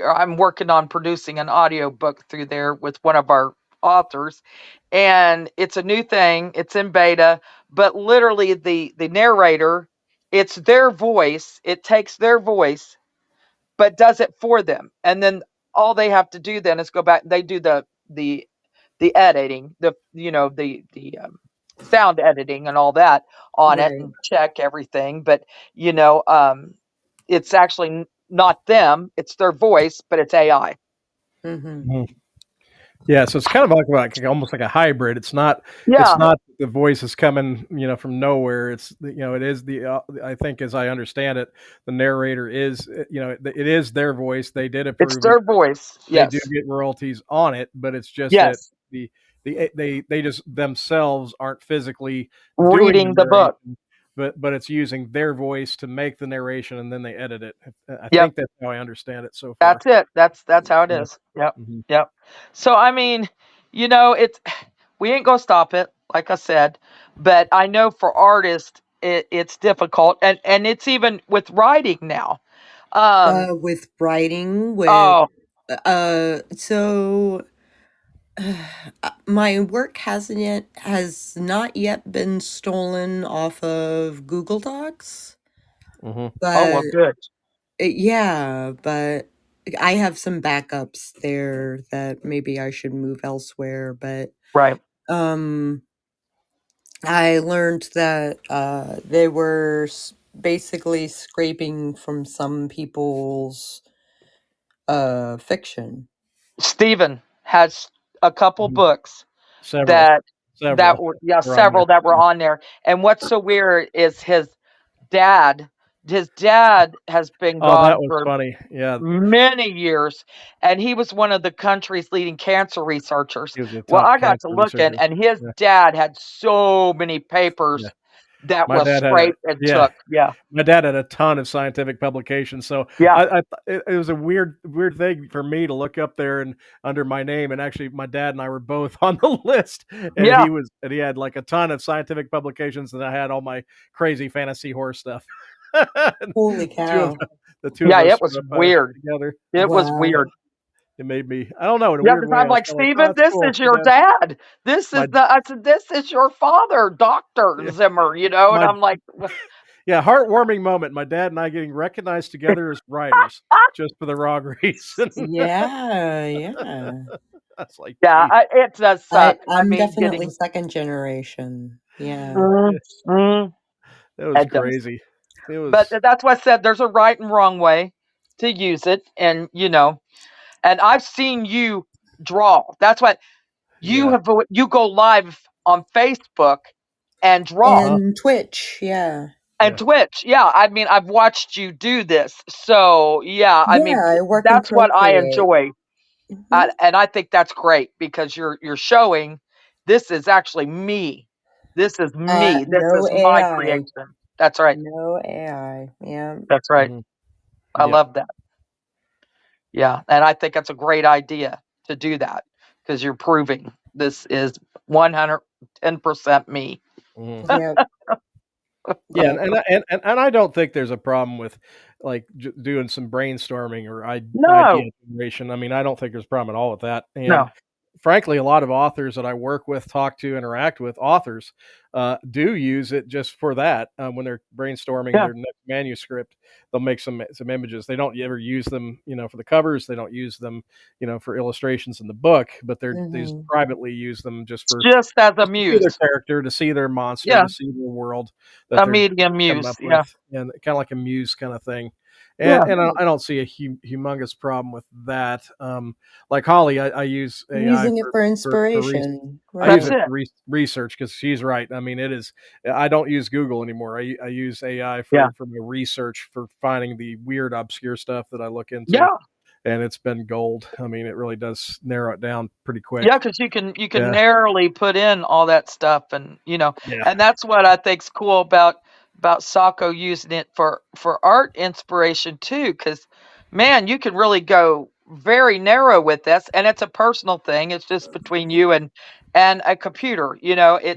I'm working on producing an audiobook through there with one of our authors, and it's a new thing. It's in beta, but literally the narrator, it's their voice. It takes their voice but does it for them. And then all they have to do then is go back. They do the editing, the sound editing and all that on it Right. and check everything. But it's actually not them; it's their voice, but it's AI. Mm-hmm. Yeah, so it's kind of like almost like a hybrid. It's not. It's Yeah, not the voice is coming, from nowhere. It's it is I think, as I understand it, the narrator is, it is their voice. They did it's approve it. their voice. They do Yes, get royalties on it, but it's just that yes. they just themselves aren't physically doing the Reading the book. narration, but it's using their voice to make the narration, and then they edit it. I Yep. think that's how I understand it so far. That's it. That's how it Yeah. is. Yep. hmm Yep. So it's we ain't gonna stop it, like I said, but I know for artists it's difficult, and it's even with writing now. With writing, with Oh, so my work has not yet been stolen off of Google Docs, hmm oh but well, good. yeah, but I have some backups there that maybe I should move elsewhere. But Right. um, I learned that they were basically scraping from some people's fiction. Stephen has a couple hmm books Several, that several were are on there. several that were on there, and what's so weird is dad his dad has been Oh, that gone was for funny. Yeah, many years, and he was one of the country's leading cancer researchers. he was a Well, top I got to cancer looking, researcher. and his Yeah, dad had so many yeah. papers that My was dad had a scraped and yeah. took. Yeah, My dad had a ton of scientific publications, so yeah, it was a weird thing for me to look up there and under my name, and actually my dad and I were both on the list, and yeah. he had like a ton of scientific publications, and I had all my crazy fantasy horror stuff. And Holy the cow. two of Yeah, us it was were up weird. together. It was Wow. weird. It made me, I don't know, in a Yeah, weird because way. I'm I was like, kind of like, oh, Stephen, that's this cool. is your dad. My I said, this is your father, Dr. yeah, Zimmer, and my I'm like, yeah, heartwarming moment. My dad and I getting recognized together as writers, just for the wrong reason. Yeah, yeah. That's like, yeah, gee, it does suck. I I'm mean, definitely getting, second generation. Yeah. mm, yeah, mm, that was it does. crazy. It But was, that's why I said there's a right and wrong way to use it. And, and I've seen you draw. That's what yeah, you go live on Facebook and draw. huh, And Twitch, yeah. And yeah, Twitch, yeah. I mean, I've watched you do this. So, yeah, I mean, Yeah, I work in that's what I Procreate. enjoy. Hmm. And I think that's great because you're showing this is actually me. This is me. This No is my AI. creation. That's right. No AI. Yeah. That's right. hmm I yep, love that. Yeah. And I think that's a great idea to do that because you're proving this is 110% me. hmm Yeah. Yeah, and I don't think there's a problem with like doing some brainstorming or No, idea generation. I mean, I don't think there's a problem at all with that. And no, frankly, a lot of authors that I work with, talk to, interact with, authors do use it just for that. When they're brainstorming yeah, their next manuscript, they'll make some images. They don't ever use them, for the covers. They don't use them, for illustrations in the book. But they just Hmm. privately use them just for just as a just to see their muse. character, to see their monster, Yeah, to see their world that a they're medium coming muse. up Yeah, with, and kind of like a muse kind of thing. yeah, And I don't see a humongous problem with that. Like Holly, I use AI Using it for for inspiration, I use that's right? it it. for research because she's right. I mean, it is. I don't use Google anymore. I use AI Yeah, for my research, for finding the weird, obscure stuff that I look into, yeah, and it's been gold. I mean, it really does narrow it down pretty yeah. quick. Because you can Yeah, narrowly put in all that stuff, and yeah, and that's what I think's cool about Sako using it for art inspiration too. Because man, you can really go very narrow with this, and it's a personal thing. It's just between you and a computer.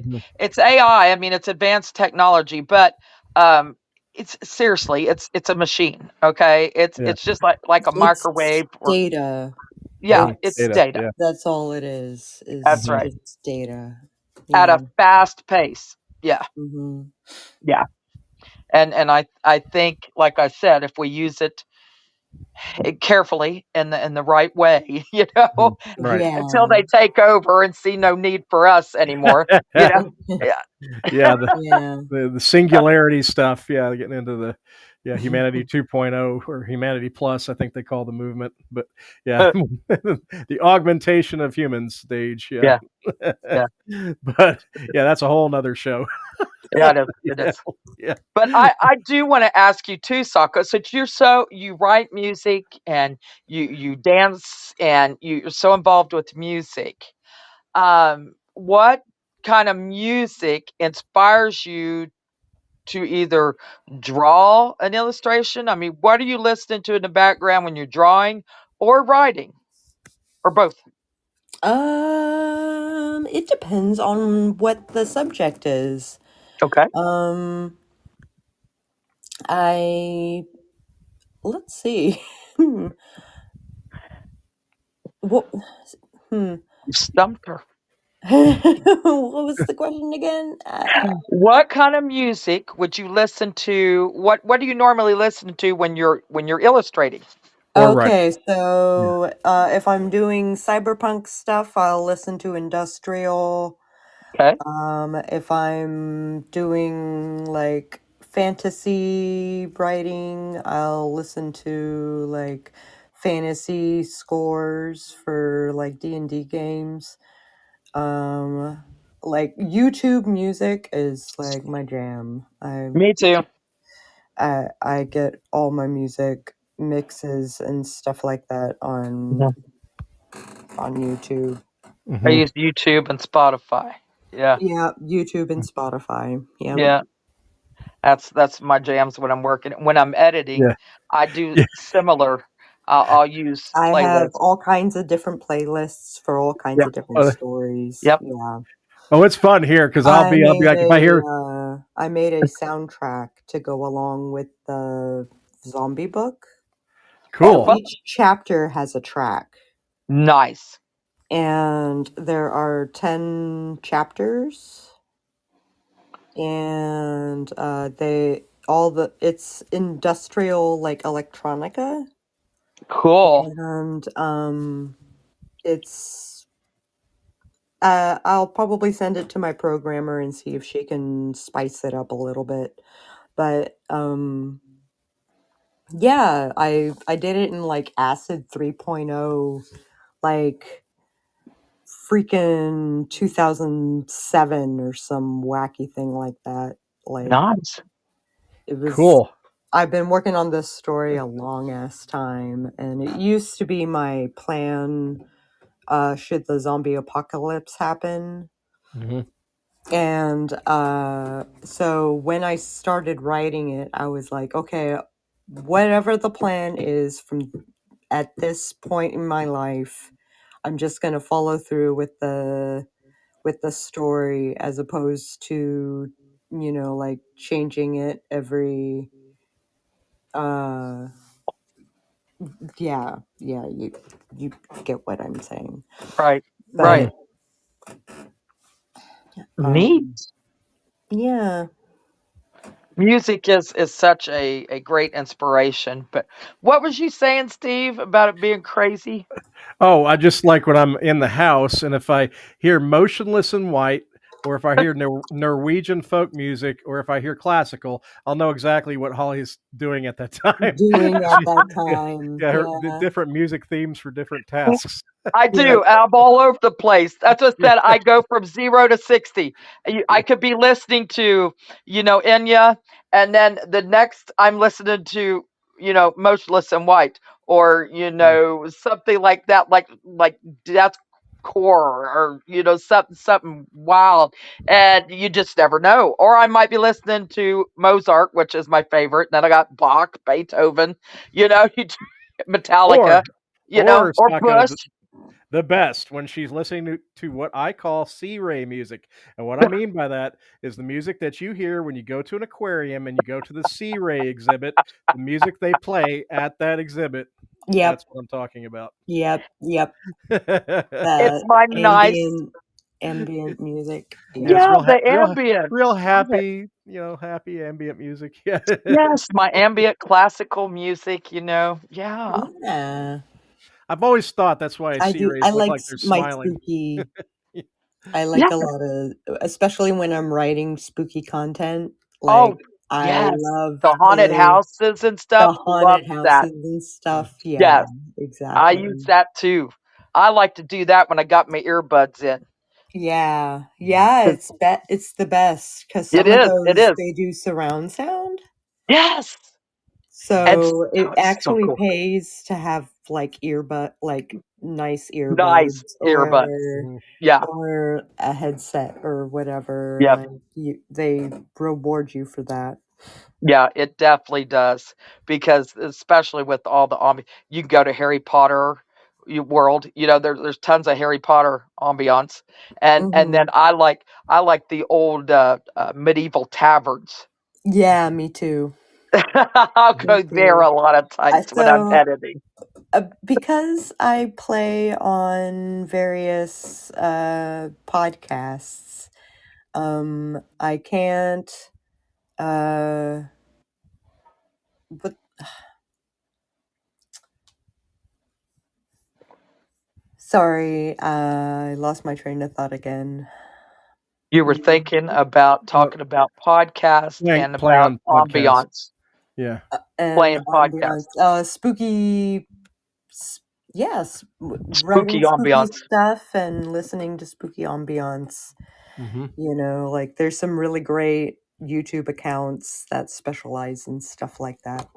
mhm, It's AI. I mean, it's advanced technology, but um, it's seriously, it's a machine. Okay, it's yeah. it's just like a It's microwave, or data. yeah, it's It's Data. data. Yeah. That's all it is That's Hmm. right. just data. At Yeah. a fast pace. Yeah, Hmm. yeah. And I think, like I said, if we use it carefully in the right way, Hmm. Right. until Yeah. they take over and see no need for us anymore, you know. Yeah. Yeah. Yeah. The singularity stuff. Yeah, getting into the humanity 2.0 or humanity plus, I think they call the movement. But yeah, the augmentation of humans stage. Yeah, Yeah. Yeah. but yeah, that's a whole nother show. Yeah. It is. It Yeah, is. yeah, But I do want to ask you too, Sako. Since you write music and you dance and you're so involved with music, what kind of music inspires you to either draw an illustration? I mean, what are you listening to in the background when you're drawing or writing, or both? It depends on what the subject is. Okay. Um, I let's see. Hmm. What? Hmm. You stumped her. What was the question again? What kind of music would you listen to? What do you normally listen to when you're illustrating? or right. Okay, Yeah. so if I'm doing cyberpunk stuff, I'll listen to industrial. Okay. If I'm doing like fantasy writing, I'll listen to like fantasy scores for like D&D games. Um, like YouTube music is like my jam. Me too. I get all my music mixes and stuff like that Mhm. on YouTube. I Hmm. use YouTube and Spotify. Yeah. Yeah, YouTube and Spotify. Yep. Yeah. That's my jams when I'm working. When I'm editing, Yeah. I do Yeah. similar. I'll use I have playlists. all kinds of different playlists for all kinds Yeah. of different Uh, stories. Yep. Yeah. oh, it's fun here because I I'll be made like if I hear I made a soundtrack to go along with the zombie book. Oh, cool. fun. Each chapter has a track, Nice. and there are 10 chapters, and it's industrial, like electronica, Cool. and it's I'll probably send it to my programmer and see if she can spice it up a little bit. But yeah, I did it in like Acid 3.0, like freaking 2007 or some wacky thing like that. Like Nice. it was Cool. I've been working on this story a long ass time, and it used to be my plan should the zombie apocalypse happen. Hmm. And so when I started writing it, I was like, okay, whatever the plan is from at this point in my life, I'm just going to follow through with the story as opposed to like changing it every yeah, you get what I'm saying. Right. But Neat. Yeah. Music is such a great inspiration. But what was you saying, Steve, about it being crazy? Oh, I just like when I'm in the house, and if I hear Motionless in White, or if I hear Norwegian folk music, or if I hear classical, I'll know exactly what Holly's doing at that time. Doing at She, that yeah, time. yeah, her Yeah. different music themes for different tasks. I Yep. do. I'm all over the place. That's what I said. I go from 0 to 60. I could be listening to, Enya, and then the next I'm listening to, Motionless in White, or Yeah. something like that, like death core, or something wild, and you just never know. Or I might be listening to Mozart, which is my favorite. Then I got Bach, Beethoven, Metallica, Or or or Sako, Bush. the best when she's listening to what I call C-ray music. And what I mean by that is the music that you hear when you go to an aquarium and you go to the C-ray exhibit, the music they play at that exhibit. Yep. That's what I'm talking about. Yep. Yep. It's The my nice. ambient music. Yeah, it's Yep. Yeah, real, the real, ambient. real Love it. happy, happy ambient music. Yeah. Yes, my ambient classical music. Yeah. Yeah. I've always thought that's why I do. C-rays I look like like they're my smiling. spooky. I like Yeah. a lot of, especially when I'm writing spooky content. Like Oh, I yes. love The haunted houses and stuff. the Love haunted that. houses and stuff. Yeah, Yes. I use exactly. that too. I like to do that when I got my earbuds in. Yeah, yeah. 'Cause It's the best because It some of is. It those is. they do surround sound. Yes. And So it so actually cool. pays to have like nice Nice earbuds earbuds. Mhm. Yeah. or a headset or whatever. Yep. Like they reward you for that. Yeah, it definitely does, because especially with all the you can go to Harry Potter world. There's tons of Harry Potter ambiance, and then Hmm. I like the old medieval taverns. Yeah, me too. I'll Me go there too. a lot of times when I'm So editing. because I play on various podcasts, I can't. Uh, but sorry, I lost my train of thought again. You were Mm, thinking about Uh, talking about podcast and playing about on podcasts. ambiance, Yeah. and playing ambiance, podcast, spooky. Yes, writing spooky spooky ambiance. stuff and listening to spooky ambiance. Hmm. Like there's some really great YouTube accounts that specialize in stuff like that.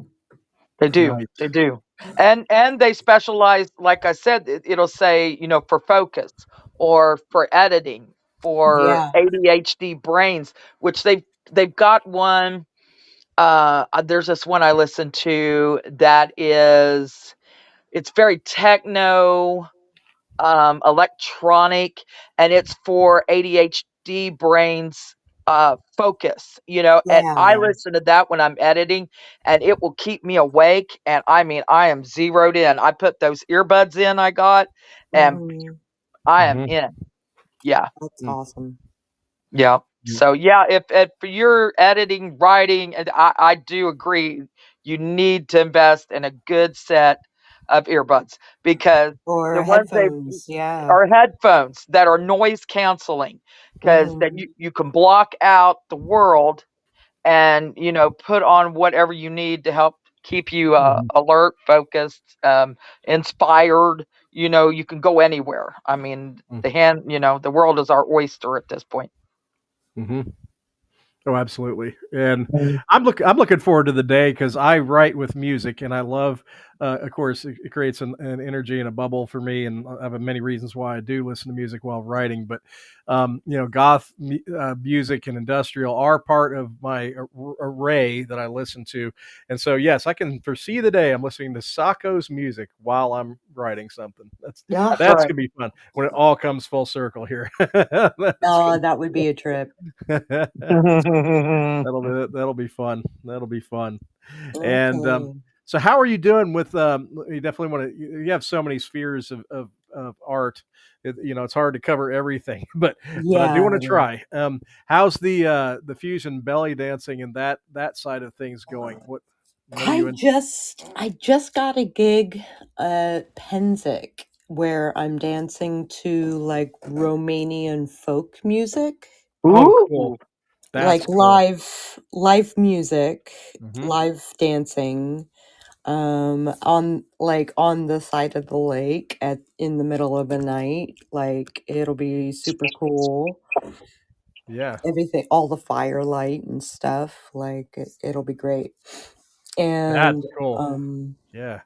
They do. Nice. They do. And they specialize, like I said, it'll say, for focus, or for editing, for Yeah, ADHD brains, which they've got one. There's this one I listen to that is, it's very techno, electronic, and it's for ADHD brains, focus, and I yeah. listen to that when I'm editing, and it will keep me awake. And I mean, I am zeroed in. I put those earbuds in I got, and Hmm. I am Hmm. in. Yeah. That's awesome. Yeah. So yeah, if for your editing, writing, and I do agree, you need to invest in a good set of earbuds, because the Or ones they headphones. Yeah. are headphones that are noise canceling, because then Hmm. you can block out the world, and put on whatever you need to help keep you Hmm. alert, focused, inspired. You can go anywhere. I mean, the world is our oyster at this point. Hmm. Oh, absolutely. And Mm. I'm looking forward to the day because I write with music and I love of course, it creates an energy and a bubble for me, and I have many reasons why I do listen to music while writing. But goth music and industrial are part of my array that I listen to, and so yes, I can foresee the day I'm listening to Sako's music while I'm writing something. Yeah. That's That's right. gonna be fun when it all comes full circle here. That's gonna That would be a trip. that'll be fun. That'll be fun. And Okay. so, how are you doing with? You definitely want to. You have so many spheres of art. It's hard to cover everything, but I do Yeah. want to try. How's the fusion belly dancing and that side of things going? What are you in? I just got a gig at Penzik where I'm dancing to like Romanian folk music, Oh, cool. Ooh. That's like cool. live music, Hmm. live dancing, on the side of the lake at in the middle of the night. Like it'll be super cool. Yeah, Everything, all the firelight and stuff, like it'll be great. that's And cool. um Yeah,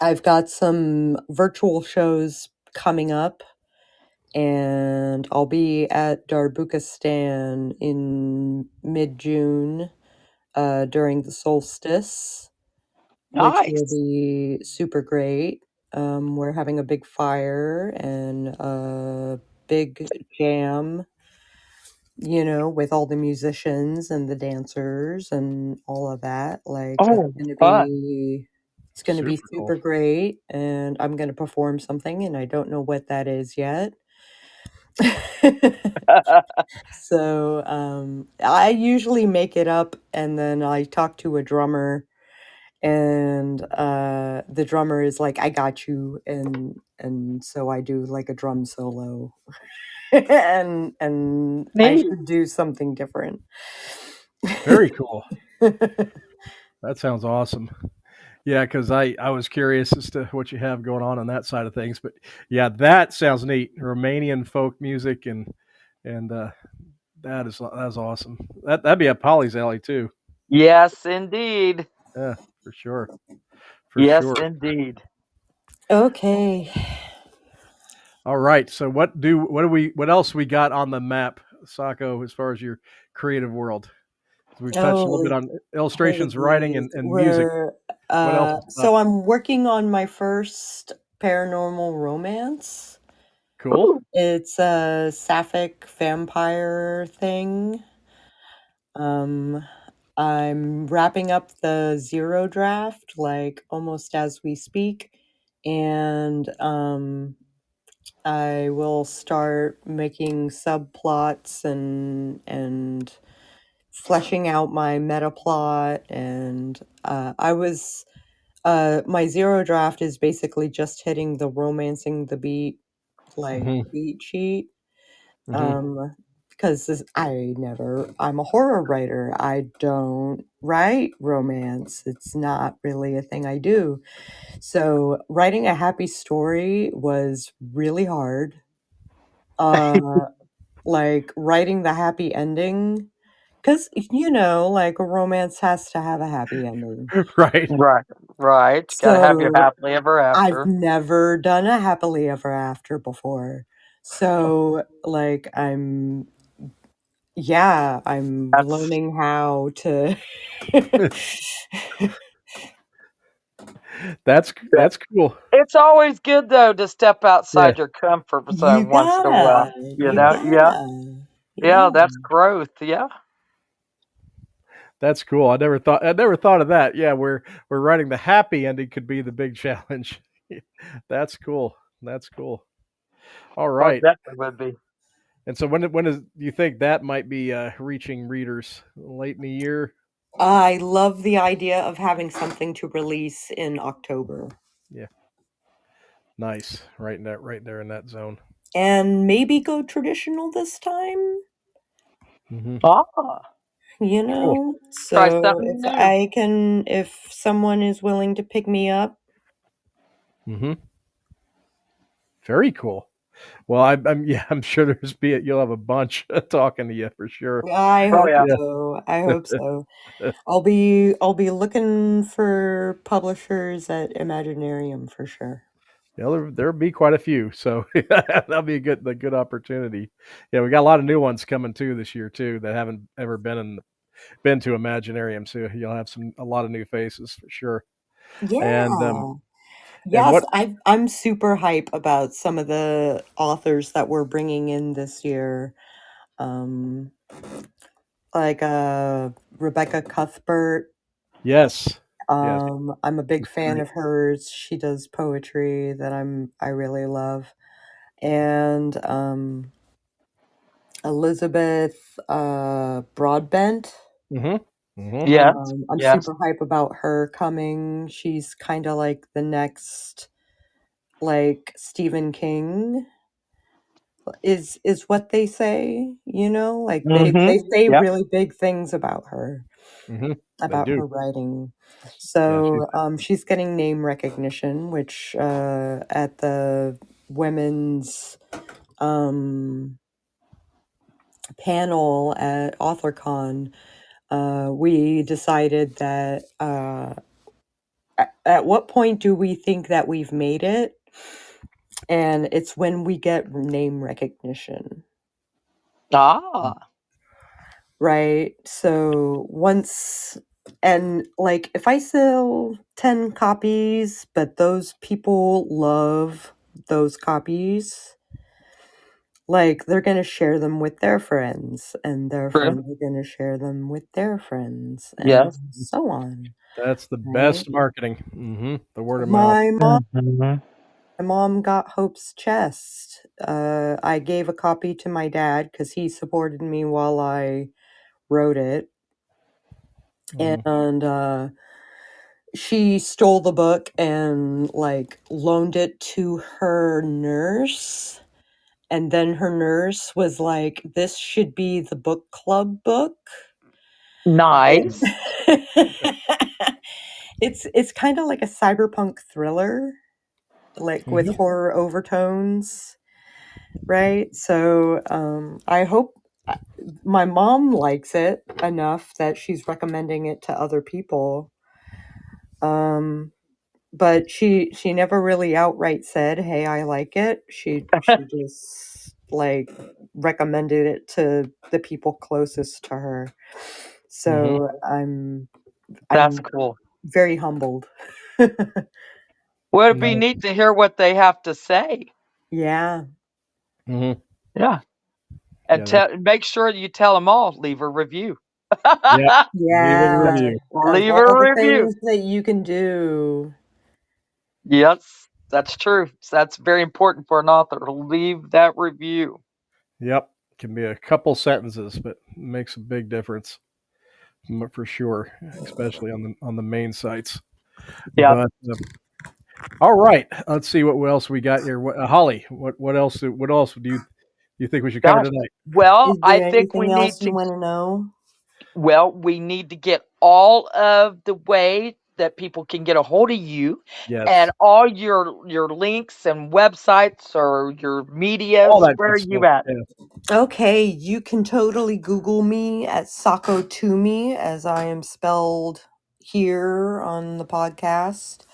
I've got some virtual shows coming up, and I'll be at Darbukistan in mid-June during the solstice, which will Nice. be super great. We're having a big fire and a big jam, with all the musicians and the dancers and all of that. Like Oh, fun. it's gonna be super cool. super great, and I'm gonna perform something, and I don't know what that is yet. So I usually make it up, and then I talk to a drummer, and the drummer is like, "I got you," and so I do like a drum solo, and I Neat. should do something different. Very cool. That sounds awesome. Yeah, because I was curious as to what you have going on that side of things, but yeah, that sounds neat. Romanian folk music and that's awesome. That'd be a Polly's alley too. Yes, indeed. Yeah, for sure, for Yes, sure. indeed. Okay. All right, so what else we got on the map, Sako, as far as your creative world? So we've touched a little bit Oh, on holy illustrations, writing, jeez. and music. What else is up? So I'm working on my first paranormal romance. Cool. Ooh, It's a sapphic vampire thing. Um, I'm wrapping up the zero draft, like almost as we speak, and I will start making subplots and fleshing out my meta plot. And my zero draft is basically just hitting the romancing the beat, like Hmm. beat sheet. Hmm. Um, because I'm a horror writer. I don't write romance. It's not really a thing I do. So writing a happy story was really hard. Uh, like writing the happy ending, because like a romance has to have a happy ending. Right. right, right. Got to have your So happily ever I've after. never done a happily ever after before. So like I'm That's learning how to That's cool. It's always good though to step Yeah. outside your comfort you zone once in a while. You you know? Yeah. Yeah, gotta yeah. yeah. That's growth. Yeah. That's cool. I never thought of that. Yeah, we're writing the happy ending could be the big challenge. That's cool. That's cool. All Well, right. definitely would be. And so when do you think that might be reaching readers late in the year? I love the idea of having something to release in October. Yeah. Nice. Right there in that zone. And maybe go traditional this time, Hmm. Ah, Cool. try So something new. if someone is willing to pick me up. Hmm. Very cool. Well, I'm sure you'll have a bunch talking to you for sure. I Oh hope yeah. Yeah. so. I hope so. I'll be looking for publishers at Imaginarium for sure. Yeah, there'll be quite a few, so that'll be a good opportunity. Yeah, we got a lot of new ones coming too this year too that haven't ever been to Imaginarium, so you'll have a lot of new faces for sure. And Yeah. and Yes, what? I'm super hype about some of the authors that we're bringing in this year. Um, like Rebecca Cuthbert. Yes, yes. I'm a big She's fan great. of hers. She does poetry that I really love. And Elizabeth Broadbent. Mm-hmm. Mm-hmm. Yes. I'm Yes. super hype about her coming. She's kind of like the next, like, Stephen King is what they say, like they Mm-hmm. say Yep. really big things Mm-hmm. They about do. her writing. Yeah, So she's getting name recognition, which at the women's um panel at AuthorCon, we decided that at what point do we think that we've made it? And it's when we get name recognition, Ah. right? So once, and like if I sell 10 copies, but those people love those copies, like they're going to share them with their friends, and their True. friends are going to share them with their friends, and Yes. so on, that's the right? best marketing. Mm-hmm. The word of mouth. My mom, Mm-hmm. my mom got Hope's Chest. I gave a copy to my dad because he supported me while I wrote it, Mm-hmm. and she stole the book and like loaned it to her nurse. And then her nurse was like, "This should be the book club book." Nice. It's kind of like a cyberpunk thriller, like with Mm-hmm. horror overtones, right? So I hope my mom likes it enough that she's recommending it to other people. But she never really outright said, "Hey, I like it." She just like recommended it to the people closest to her. Mm-hmm. So That's I'm cool. very humbled. Well, it'd be No. neat to hear what they have to say. Yeah. Mm-hmm. Yeah. And Yeah, that. make sure you tell them all. Leave a review. Yeah. Leave it a Yeah. review. Of Leave a all the review. things that you can do. Yes, that's true. So that's very important for an author. Leave that review. Yep. Can be a couple sentences, but makes a big difference for sure, especially on the main sites. Yep. But all right, let's see what else we got here. Holly, what else? What else do you think we should cover Gosh. tonight? Well, Is I there think we anything need else you to. want to know? Well, we need to get all of the way that people can get a hold of you, and Yes, all your links and websites or your all medias. that Where good are stuff. you at? Yeah. Okay, you can totally Google me at Sako Tumi, as I am spelled here on the podcast.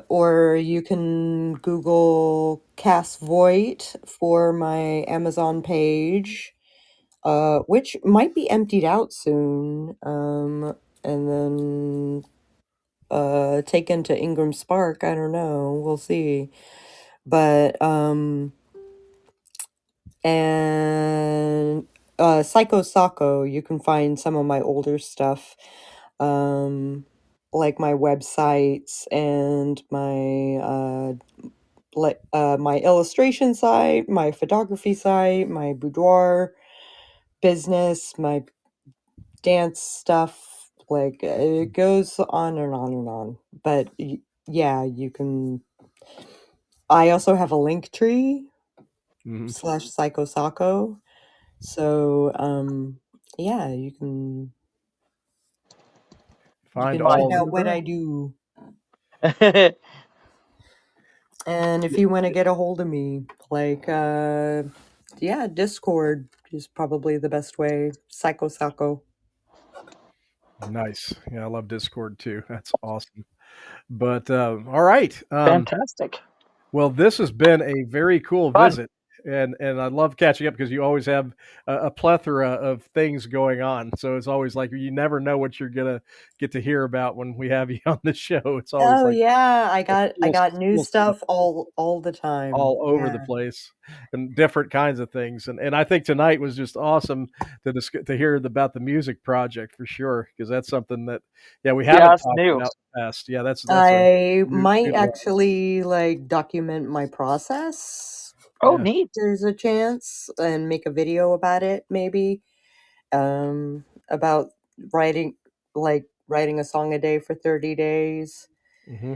Or you can Google Cass Voigt for my Amazon page, which might be emptied out soon. And then taken to Ingram Spark. I don't know. We'll see. But and Psycho Sako, you can find some of my older stuff, um, like my websites and my illustration site, my photography site, my boudoir business, my dance stuff. Like it goes on and on and on. But yeah, you can. I also have a link tree Hmm. slash Psycho Sako. So yeah, you Find can Fine. check all. out what I do. And if you want to get a hold of me, like, yeah, Discord is probably the best way. Sako. Nice. Yeah, I love Discord too. That's awesome. But all right. Fantastic. Well, this has been a very cool Fun. visit, and I love catching up because you always have a plethora of things going on. So it's always like you never know what you're gonna get to hear about when we have you on the show. It's always Oh like yeah, I a got new cool stuff stuff all the time. all over the Yeah. place and different kinds of things. And I think tonight was just awesome to hear about the music project for sure because that's something that we Yeah, haven't it's talked new. about in the past. Yeah, that's a I might good one. actually like document my process Oh, Yeah. neat. there's a chance and make a video about it maybe. About writing writing a song a day for 30 days. Hmm.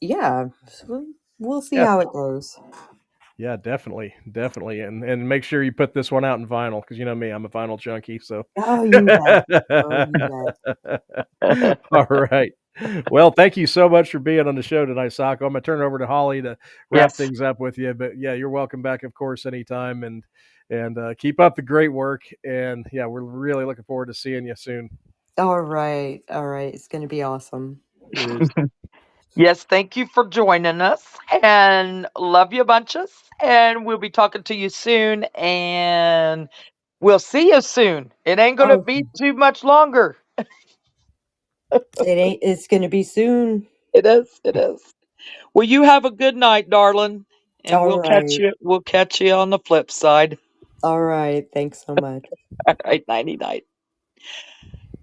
Yeah, so we'll see Yeah. how it goes. Yeah, definitely, and make sure you put this one out in vinyl because you know me, I'm a vinyl junkie. So, Oh, you bet. Oh, you bet. all right. Well, thank you so much for being on the show tonight, Sako. I'm gonna turn it over to Holly to wrap Yes. things up with you. But yeah, you're welcome back, of course, anytime. And keep up the great work. And yeah, we're really looking forward to seeing you soon. All right. It's going to be awesome. It is. Yes, thank you for joining us and love you bunches. And we'll be talking to you soon and we'll see you soon. It ain't going to Oh, be too much longer. it's going to be soon. It is. It is. Well, you have a good night, darling. And All we'll catch right. you. We'll catch you on the flip side. All right. Thanks so much. All right, nighty night.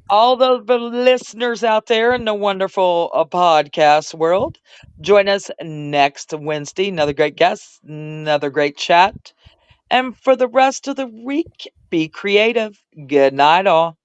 All the listeners out there in the wonderful podcast world, join us next Wednesday. Another great guest, another great chat. And for the rest of the week, be creative. Good night, all.